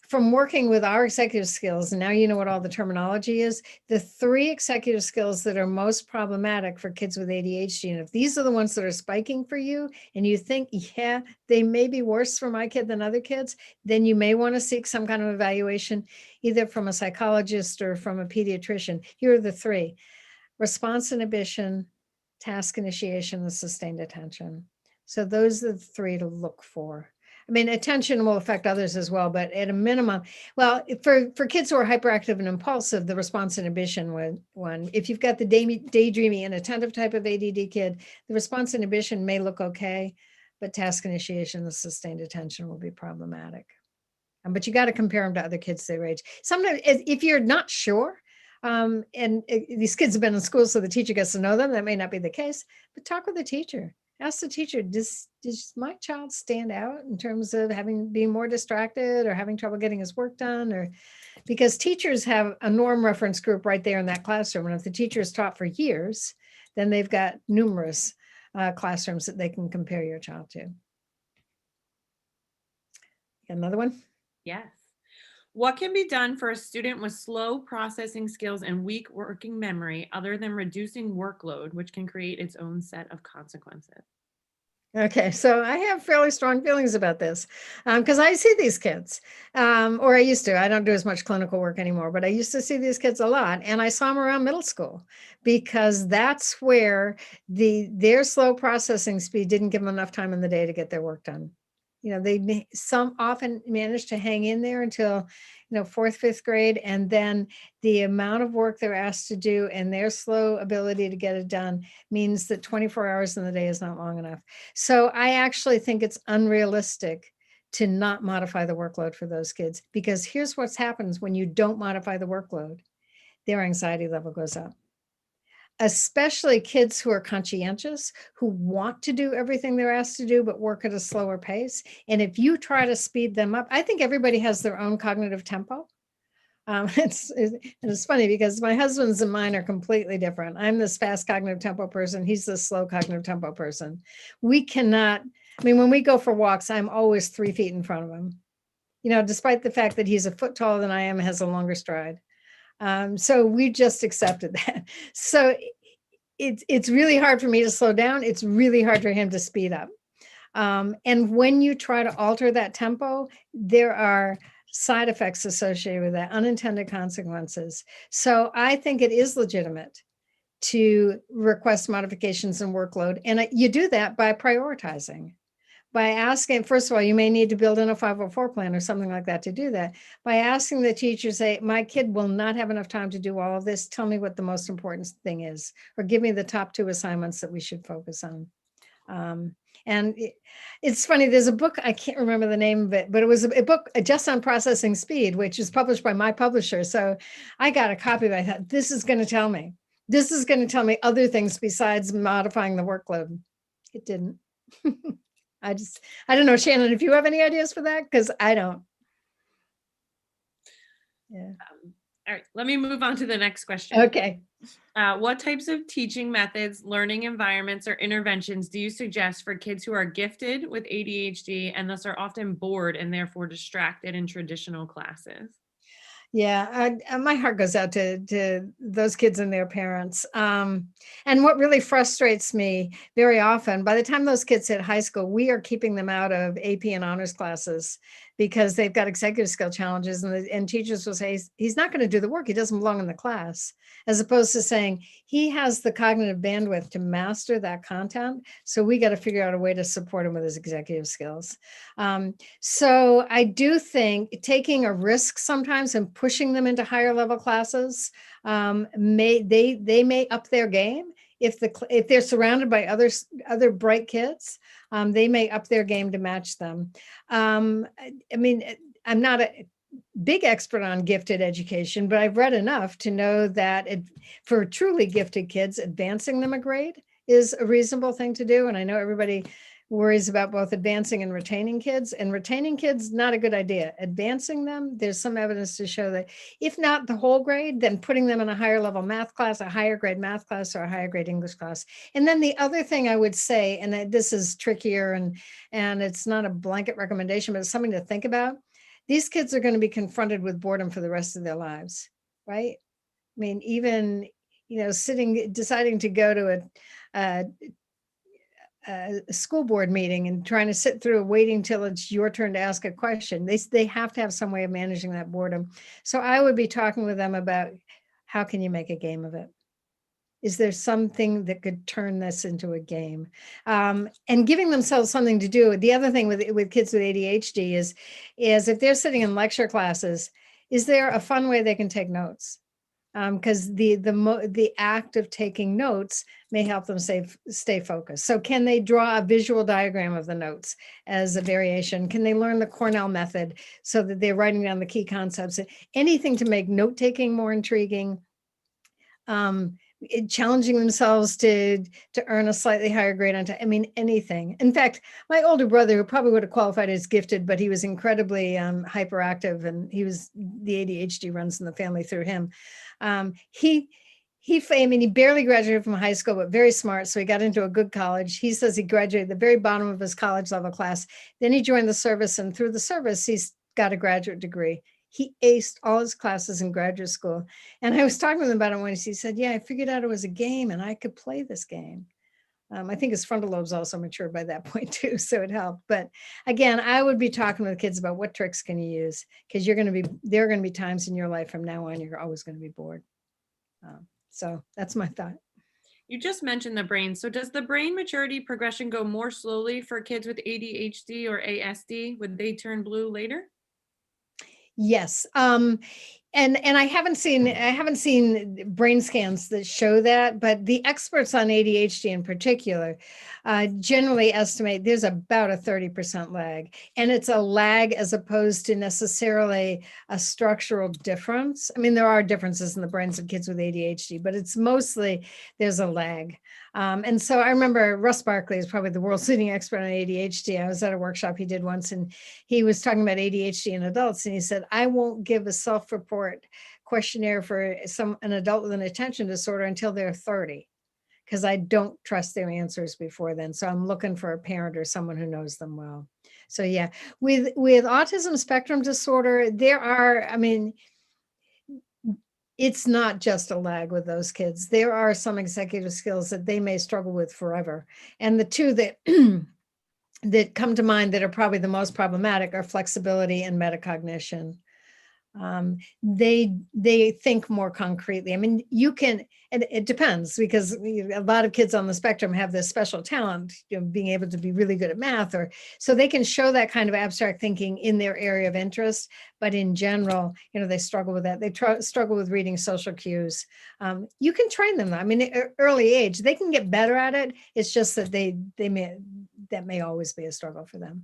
from working with our executive skills, and now you know what all the terminology is, the 3 executive skills that are most problematic for kids with ADHD, and if these are the ones that are spiking for you, and you think, yeah, they may be worse for my kid than other kids, then you may want to seek some kind of evaluation, either from a psychologist or from a pediatrician. Here are the 3: response inhibition, task initiation, and sustained attention. So those are the 3 to look for. I mean, attention will affect others as well, but at a minimum, well, for kids who are hyperactive and impulsive, the response inhibition one, if you've got the daydreamy and attentive type of ADD kid, the response inhibition may look okay, but task initiation, the sustained attention will be problematic. But you got to compare them to other kids their age. Sometimes if you're not sure, and these kids have been in school, so the teacher gets to know them, that may not be the case, but talk with the teacher. Ask the teacher, does my child stand out in terms of being more distracted or having trouble getting his work done? Or because teachers have a norm reference group right there in that classroom. And if the teacher has taught for years, then they've got numerous classrooms that they can compare your child to. Another one? Yes. What can be done for a student with slow processing skills and weak working memory other than reducing workload, which can create its own set of consequences? Okay, so I have fairly strong feelings about this because I see these kids, or I used to. I don't do as much clinical work anymore, but I used to see these kids a lot, and I saw them around middle school because that's where their slow processing speed didn't give them enough time in the day to get their work done. Some often manage to hang in there until, fourth, fifth grade, and then the amount of work they're asked to do and their slow ability to get it done means that 24 hours in the day is not long enough. So I actually think it's unrealistic to not modify the workload for those kids, because here's what happens when you don't modify the workload. Their anxiety level goes up. Especially kids who are conscientious, who want to do everything they're asked to do, but work at a slower pace. And if you try to speed them up, I think everybody has their own cognitive tempo. It's funny because my husband's and mine are completely different. I'm this fast cognitive tempo person. He's the slow cognitive tempo person. We cannot, when we go for walks, I'm always 3 feet in front of him, despite the fact that he's a foot taller than I am, has a longer stride. So we just accepted that. So it's really hard for me to slow down. It's really hard for him to speed up. And when you try to alter that tempo, there are side effects associated with that, unintended consequences. So I think it is legitimate to request modifications in workload. And you do that by prioritizing. By asking, first of all, you may need to build in a 504 plan or something like that to do that. By asking the teacher, say, my kid will not have enough time to do all of this. Tell me what the most important thing is, or give me the top 2 assignments that we should focus on. And it's funny, there's a book, I can't remember the name of it, but it was a book just on processing speed, which is published by my publisher. So I got a copy of it. I thought, this is going to tell me other things besides modifying the workload. It didn't. I don't know, Shannon, if you have any ideas for that, because I don't. Yeah. All right, let me move on to the next question. Okay. What types of teaching methods, learning environments, or interventions do you suggest for kids who are gifted with ADHD and thus are often bored and therefore distracted in traditional classes? Yeah, my heart goes out to those kids and their parents. And what really frustrates me very often, by the time those kids hit high school, we are keeping them out of AP and honors classes because they've got executive skill challenges, and teachers will say, he's not going to do the work. He doesn't belong in the class, as opposed to saying he has the cognitive bandwidth to master that content. So we got to figure out a way to support him with his executive skills. So I do think taking a risk sometimes and pushing them into higher level classes, they may up their game. If they're surrounded by other bright kids, they may up their game to match them. I'm not a big expert on gifted education, but I've read enough to know that for truly gifted kids, advancing them a grade is a reasonable thing to do. And I know everybody worries about both advancing and retaining kids, and retaining kids, not a good idea. Advancing them, there's some evidence to show that if not the whole grade, then putting them in a higher level math class, a higher grade math class, or a higher grade English class. And then the other thing I would say, and this is trickier and it's not a blanket recommendation, but it's something to think about. These kids are going to be confronted with boredom for the rest of their lives, right? Even, deciding to go to a school board meeting and trying to sit through waiting till it's your turn to ask a question. They have to have some way of managing that boredom. So I would be talking with them about how can you make a game of it? Is there something that could turn this into a game? And giving themselves something to do. The other thing with kids with ADHD is if they're sitting in lecture classes, is there a fun way they can take notes? Because the act of taking notes may help them stay focused. So can they draw a visual diagram of the notes as a variation? Can they learn the Cornell method so that they're writing down the key concepts? Anything to make note-taking more intriguing, challenging themselves to earn a slightly higher grade on time. Anything. In fact, my older brother, who probably would have qualified as gifted, but he was incredibly hyperactive, and the ADHD runs in the family through him. I mean, he barely graduated from high school, but very smart. So he got into a good college. He says he graduated the very bottom of his college level class. Then he joined the service, and through the service, he's got a graduate degree. He aced all his classes in graduate school. And I was talking with him about it once. He said, yeah, I figured out it was a game and I could play this game. I think his frontal lobe's also matured by that point too, so it helped. But again, I would be talking with kids about what tricks can you use, because there are going to be times in your life from now on, you're always going to be bored. So that's my thought. You just mentioned the brain. So does the brain maturity progression go more slowly for kids with ADHD or ASD? Would they turn blue later? Yes. And I haven't seen brain scans that show that, but the experts on ADHD in particular generally estimate there's about a 30% lag, and it's a lag as opposed to necessarily a structural difference. I mean, there are differences in the brains of kids with ADHD, but it's mostly there's a lag. And so I remember Russ Barkley is probably the world's leading expert on ADHD. I was at a workshop he did once, and he was talking about ADHD in adults. And he said, I won't give a self-report questionnaire for an adult with an attention disorder until they're 30, because I don't trust their answers before then. So I'm looking for a parent or someone who knows them well. So yeah, with autism spectrum disorder, it's not just a lag with those kids. There are some executive skills that they may struggle with forever. And the two that that come to mind that are probably the most problematic are flexibility and metacognition. They think more concretely. I mean, you can, and it depends, because a lot of kids on the spectrum have this special talent, being able to be really good at math, or so they can show that kind of abstract thinking in their area of interest. But in general, they struggle with that. They struggle with reading social cues. You can train them though. I mean, at early age, they can get better at it. It's just that that may always be a struggle for them.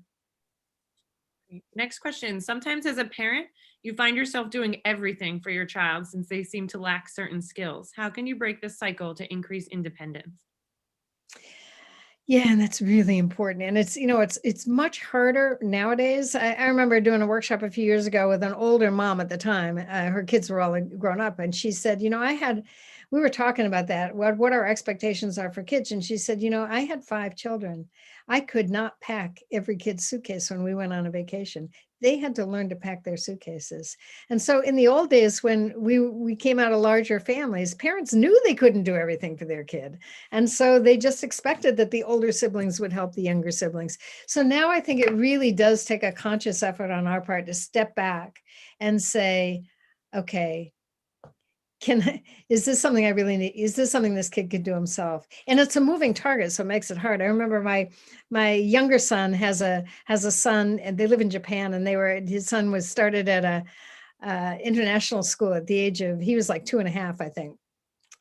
Next question. Sometimes as a parent, you find yourself doing everything for your child since they seem to lack certain skills. How can you break this cycle to increase independence? Yeah, and that's really important. And it's much harder nowadays. I remember doing a workshop a few years ago with an older mom at the time. Her kids were all grown up, and she said, we were talking about that, what our expectations are for kids. And she said, I had 5 children. I could not pack every kid's suitcase when we went on a vacation. They had to learn to pack their suitcases. And so in the old days, when we came out of larger families, parents knew they couldn't do everything for their kid. And so they just expected that the older siblings would help the younger siblings. So now I think it really does take a conscious effort on our part to step back and say, okay, is this something I really need? Is this something this kid could do himself? And it's a moving target, so it makes it hard. I remember my younger son has a son, and they live in Japan, and his son was started at a international school at the age of, he was like 2.5, I think.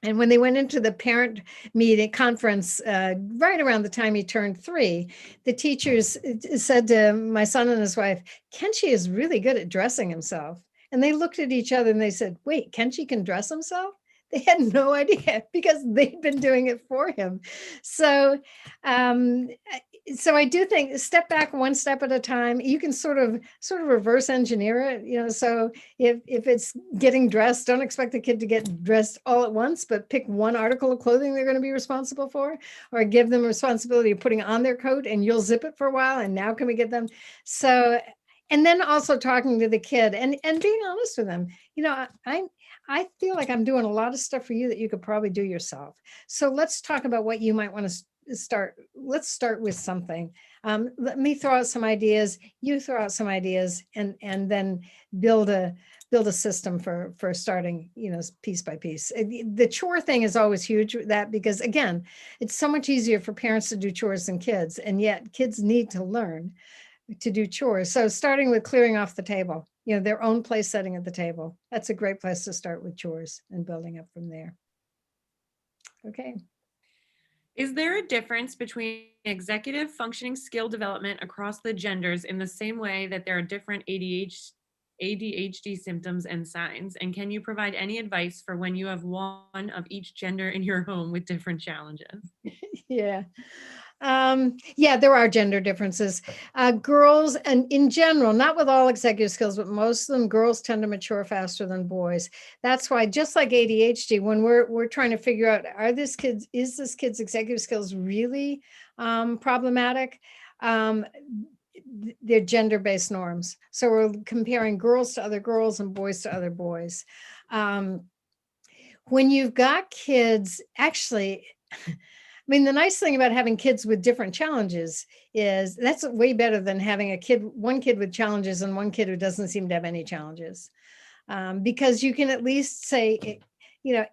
And when they went into the parent meeting conference, right around the time he turned 3, the teachers said to my son and his wife, Kenshi is really good at dressing himself. And they looked at each other and they said, wait, Kenshi can dress himself? They had no idea, because they'd been doing it for him. So I do think step back one step at a time. You can sort of reverse engineer it, so if it's getting dressed, don't expect the kid to get dressed all at once, but pick one article of clothing they're going to be responsible for, or give them responsibility of putting on their coat, and you'll zip it for a while. And now can we get them? So, and then also talking to the kid and being honest with them. I feel like I'm doing a lot of stuff for you that you could probably do yourself. So let's talk about what you might want to start. Let's start with something. Let me throw out some ideas. You throw out some ideas, and then build a system for starting, piece by piece. The chore thing is always huge with that, because again, it's so much easier for parents to do chores than kids, and yet kids need to learn to do chores. So starting with clearing off the table, their own place setting at the table. That's a great place to start with chores, and building up from there. Okay. Is there a difference between executive functioning skill development across the genders in the same way that there are different ADHD symptoms and signs? And can you provide any advice for when you have one of each gender in your home with different challenges? Yeah. Yeah, there are gender differences. Girls, and in general, not with all executive skills, but most of them, girls tend to mature faster than boys. That's why, just like ADHD, when we're trying to figure out, is this kid's executive skills really problematic? They're gender-based norms. So we're comparing girls to other girls and boys to other boys. When you've got kids, actually, I mean, the nice thing about having kids with different challenges is that's way better than having one kid with challenges and one kid who doesn't seem to have any challenges. Because you can at least say,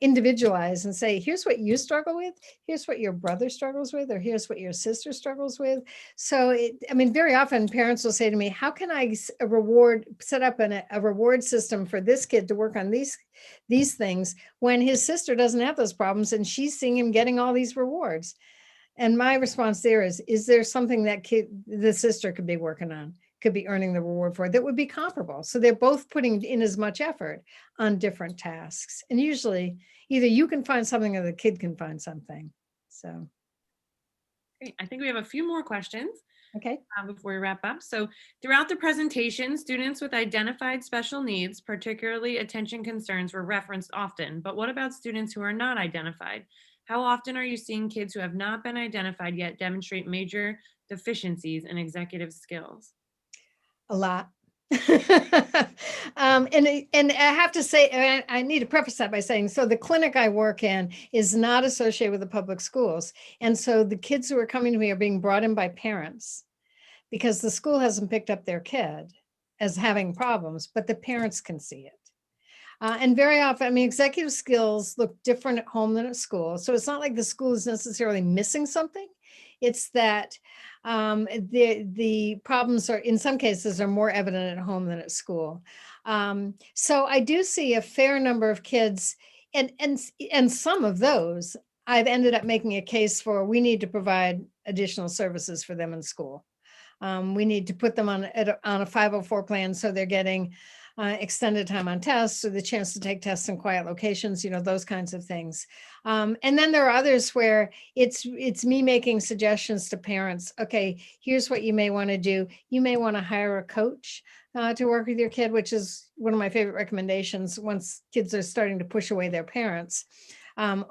individualize and say, here's what you struggle with, here's what your brother struggles with, or here's what your sister struggles with. So, very often parents will say to me, how can I set up a reward system for this kid to work on these things when his sister doesn't have those problems and she's seeing him getting all these rewards? And my response there is there something that the sister could be working on, could be earning the reward for, that would be comparable? So they're both putting in as much effort on different tasks. And usually either you can find something or the kid can find something. So. Great. I think we have a few more questions. Okay. Before we wrap up. So throughout the presentation, students with identified special needs, particularly attention concerns, were referenced often. But what about students who are not identified? How often are you seeing kids who have not been identified yet demonstrate major deficiencies in executive skills? A lot. And I have to say, I need to preface that by saying, so the clinic I work in is not associated with the public schools. And so the kids who are coming to me are being brought in by parents because the school hasn't picked up their kid as having problems, but the parents can see it. And very often, executive skills look different at home than at school. So it's not like the school is necessarily missing something. It's that the problems in some cases are more evident at home than at school. So I do see a fair number of kids, and some of those I've ended up making a case for. We need to provide additional services for them in school. We need to put them on a 504 plan so they're getting extended time on tests or the chance to take tests in quiet locations, those kinds of things. And then there are others where it's me making suggestions to parents. Okay, here's what you may want to do. You may want to hire a coach to work with your kid, which is one of my favorite recommendations once kids are starting to push away their parents.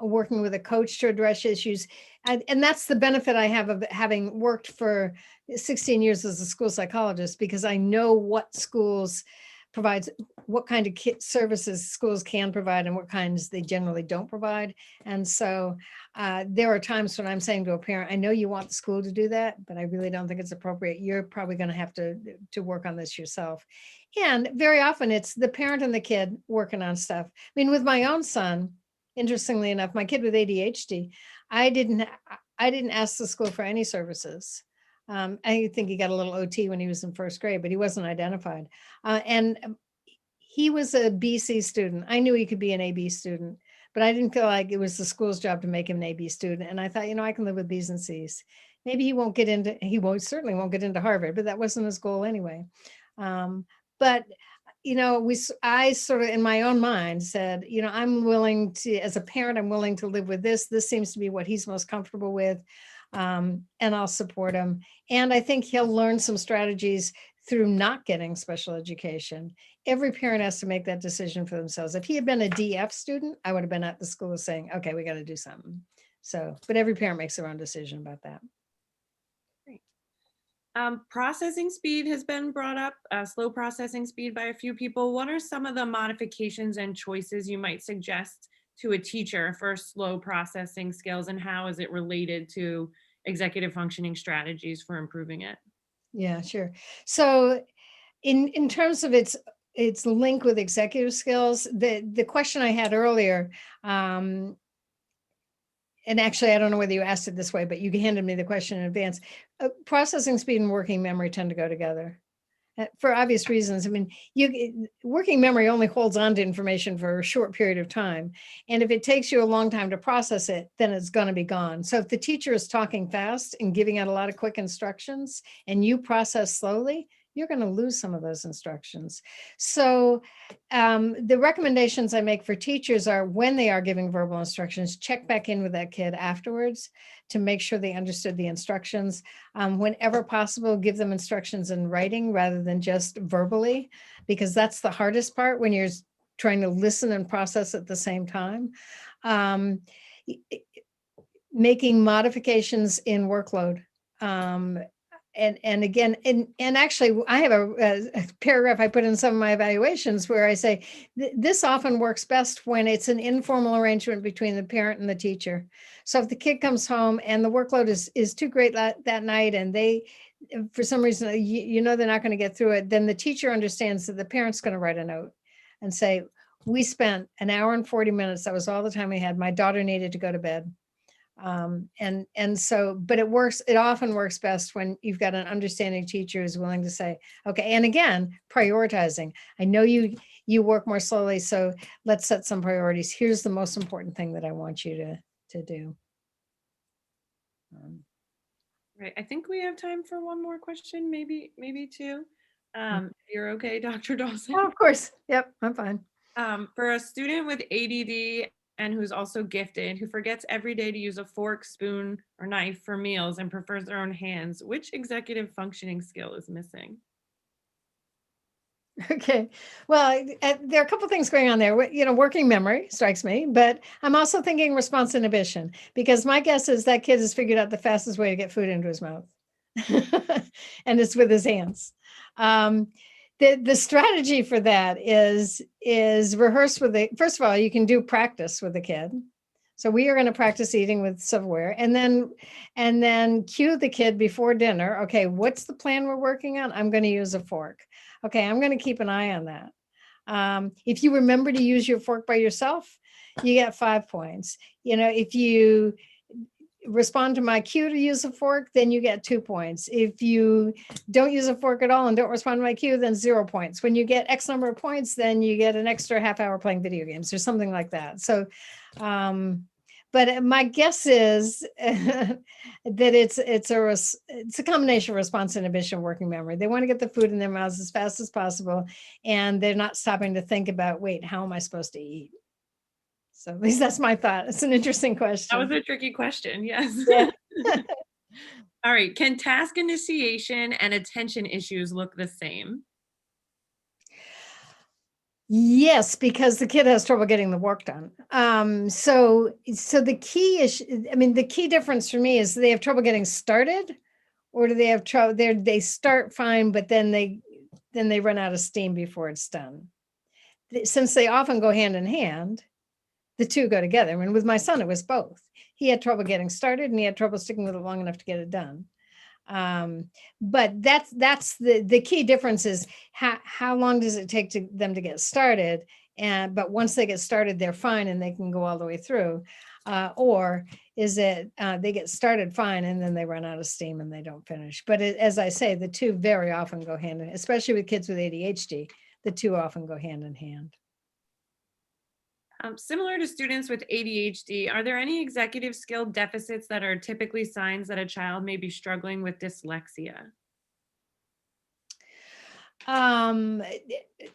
Working with a coach to address issues. And that's the benefit I have of having worked for 16 years as a school psychologist, because I know what schools provides, what kind of services schools can provide and what kinds they generally don't provide. And so there are times when I'm saying to a parent, I know you want the school to do that, but I really don't think it's appropriate. You're probably going to have to work on this yourself. And very often it's the parent and the kid working on stuff. With my own son, interestingly enough, my kid with ADHD, I didn't ask the school for any services. I think he got a little OT when he was in first grade, but he wasn't identified. And he was a BC student. I knew he could be an AB student, but I didn't feel like it was the school's job to make him an AB student. And I thought, I can live with B's and C's. Maybe he certainly won't get into Harvard, but that wasn't his goal anyway. But I sort of in my own mind said, I'm willing to, as a parent, I'm willing to live with this. This seems to be what he's most comfortable with. And I'll support him. And I think he'll learn some strategies through not getting special education. Every parent has to make that decision for themselves. If he had been a DF student, I would have been at the school saying, okay, we got to do something. So, but every parent makes their own decision about that. Great. Processing speed has been brought up, slow processing speed by a few people. What are some of the modifications and choices you might suggest to a teacher for slow processing skills, and how is it related to executive functioning strategies for improving it? Yeah, sure. So in terms of its link with executive skills, the question I had earlier, and actually, I don't know whether you asked it this way, but you handed me the question in advance. Processing speed and working memory tend to go together. For obvious reasons. Working memory only holds on to information for a short period of time. And if it takes you a long time to process it, then it's going to be gone. So if the teacher is talking fast and giving out a lot of quick instructions and you process slowly, you're going to lose some of those instructions. So the recommendations I make for teachers are, when they are giving verbal instructions, check back in with that kid afterwards to make sure they understood the instructions. Whenever possible, give them instructions in writing rather than just verbally, because that's the hardest part when you're trying to listen and process at the same time. Making modifications in workload. And again, and actually, I have a paragraph I put in some of my evaluations where I say this often works best when it's an informal arrangement between the parent and the teacher. So if the kid comes home and the workload is too great that night, and they, for some reason, you know they're not going to get through it, then the teacher understands that the parent's going to write a note and say, we spent an hour and 40 minutes. That was all the time we had. My daughter needed to go to bed. And so, but it often works best when you've got an understanding teacher who's willing to say, okay, and again, prioritizing. I know you work more slowly, so let's set some priorities. Here's the most important thing that I want you to do. Right. I think we have time for one more question, maybe two. If you're okay, Dr. Dawson. Oh, of course. Yep, I'm fine. For a student with ADD and who's also gifted, who forgets every day to use a fork, spoon, or knife for meals and prefers their own hands, which executive functioning skill is missing? Okay. Well, there are a couple of things going on there. Working memory strikes me, but I'm also thinking response inhibition, because my guess is that kid has figured out the fastest way to get food into his mouth. And it's with his hands. The strategy for that is rehearse with first of all, you can do practice with the kid. So we are going to practice eating with silverware, and then cue the kid before dinner. Okay, what's the plan we're working on? I'm going to use a fork. Okay, I'm going to keep an eye on that. If you remember to use your fork by yourself, you get 5 points. If you respond to my cue to use a fork, then you get 2 points. If you don't use a fork at all and don't respond to my cue, then 0 points. When you get X number of points, then you get an extra half hour playing video games or something like that. So, but my guess is that it's a combination of response inhibition, working memory. They want to get the food in their mouths as fast as possible, and they're not stopping to think about, wait, how am I supposed to eat? So at least that's my thought. It's an interesting question. That was a tricky question. Yes. Yeah. All right. Can task initiation and attention issues look the same? Yes, because the kid has trouble getting the work done. So the key issue, the key difference for me is, do they have trouble getting started, or do they have trouble? They start fine, but then they run out of steam before it's done. Since they often go hand in hand, the two go together. With my son, it was both. He had trouble getting started, and he had trouble sticking with it long enough to get it done. But that's the key difference is how long does it take them to get started? But once they get started, they're fine and they can go all the way through. Or is it they get started fine and then they run out of steam and they don't finish? But as I say, the two very often go hand in hand, especially with kids with ADHD. The two often go hand in hand. Similar to students with ADHD, are there any executive skill deficits that are typically signs that a child may be struggling with dyslexia?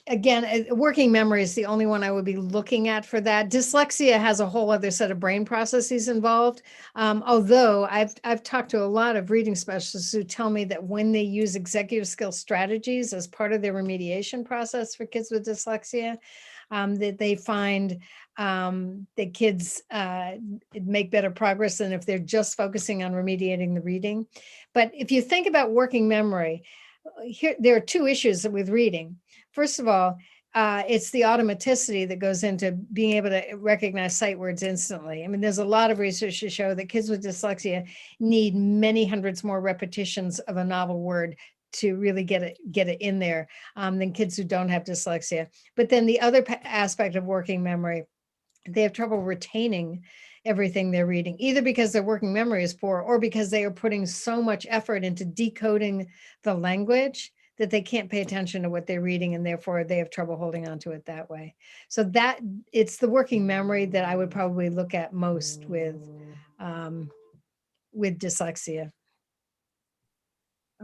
Again, working memory is the only one I would be looking at for that. Dyslexia has a whole other set of brain processes involved. Although I've talked to a lot of reading specialists who tell me that when they use executive skill strategies as part of their remediation process for kids with dyslexia, that they find that kids make better progress than if they're just focusing on remediating the reading. But if you think about working memory, there are two issues with reading. First of all, it's the automaticity that goes into being able to recognize sight words instantly. There's a lot of research to show that kids with dyslexia need many hundreds more repetitions of a novel word to really get it in there than kids who don't have dyslexia. But then the other aspect of working memory, they have trouble retaining everything they're reading, either because their working memory is poor or because they are putting so much effort into decoding the language that they can't pay attention to what they're reading, and therefore they have trouble holding on to it that way. So that it's the working memory that I would probably look at most with dyslexia.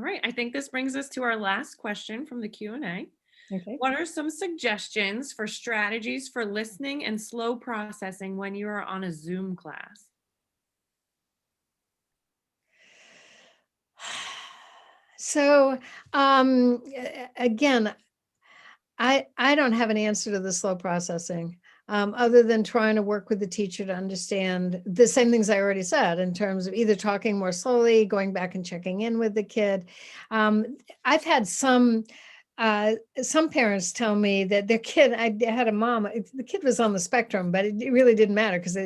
All right, I think this brings us to our last question from the Q&A. Okay. What are some suggestions for strategies for listening and slow processing when you are on a Zoom class? So again, I don't have an answer to the slow processing, other than trying to work with the teacher to understand the same things I already said in terms of either talking more slowly, going back and checking in with the kid. I've had some parents tell me that their kid, I had a mom, the kid was on the spectrum, but it really didn't matter because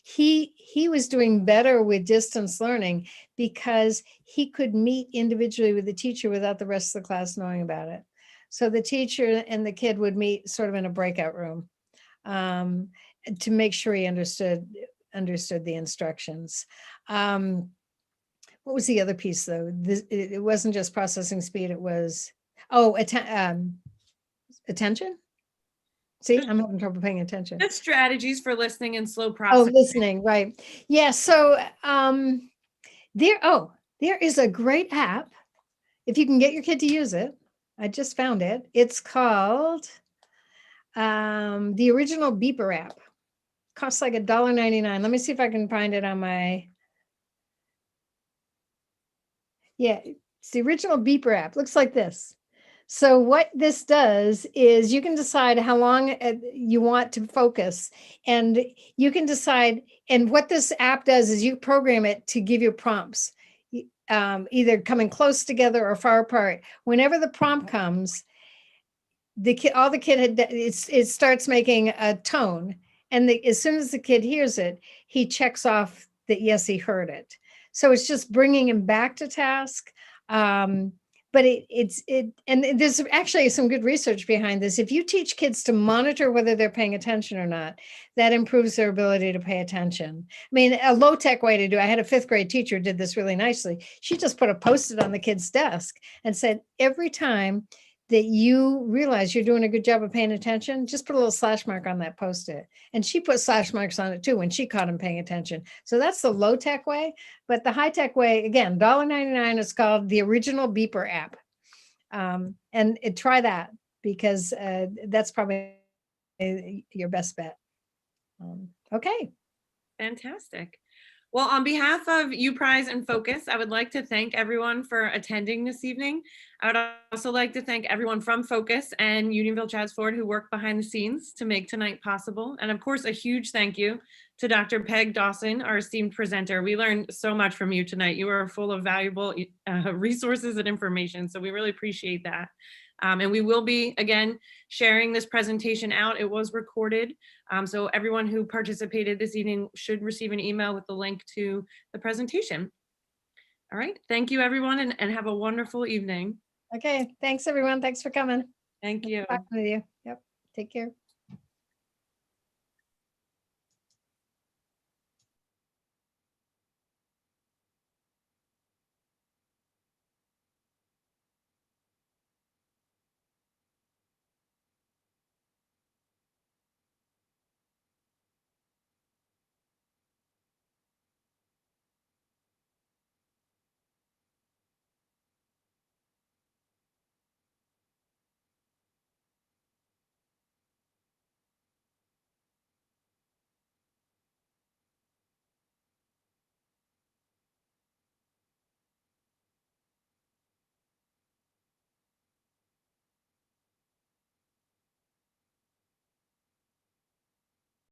he was doing better with distance learning because he could meet individually with the teacher without the rest of the class knowing about it. So the teacher and the kid would meet sort of in a breakout room to make sure he understood the instructions. What was the other piece though? It wasn't just processing speed, it was, attention? See, I'm having trouble paying attention. Good strategies for listening and slow Oh, processing. listening, right. Yeah, so there is a great app, if you can get your kid to use it. I just found it. It's called the Original Beeper app. Costs like $1.99. Let me see if I can find it on my. Yeah, it's the Original Beeper app. Looks like this. So what this does is you can decide how long you want to focus, and you can decide, and what this app does is you program it to give you prompts, either coming close together or far apart. Whenever the prompt comes, it starts making a tone, and as soon as the kid hears it, he checks off that yes, he heard it. So it's just bringing him back to task. But and there's actually some good research behind this. If you teach kids to monitor whether they're paying attention or not, that improves their ability to pay attention. I mean, a low-tech way to do it, I had a 5th grade teacher who did this really nicely. She just put a Post-it on the kid's desk and said, every time that you realize you're doing a good job of paying attention, just put a little slash mark on that Post-it. And she put slash marks on it too when she caught him paying attention. So that's the low-tech way. But the high-tech way, again, $1.99, is called the Original Beeper app. And try that, because that's probably your best bet. Okay. Fantastic. Well, on behalf of UPrize and Focus, I would like to thank everyone for attending this evening. I would also like to thank everyone from Focus and Unionville Childs Ford who worked behind the scenes to make tonight possible. And of course, a huge thank you to Dr. Peg Dawson, our esteemed presenter. We learned so much from you tonight. You are full of valuable resources and information, so we really appreciate that. And we will be, again, sharing this presentation out. It was recorded, so everyone who participated this evening should receive an email with the link to the presentation. All right, thank you, everyone, and have a wonderful evening. Okay, thanks, everyone. Thanks for coming. Thank you. Talking with you. Yep, take care.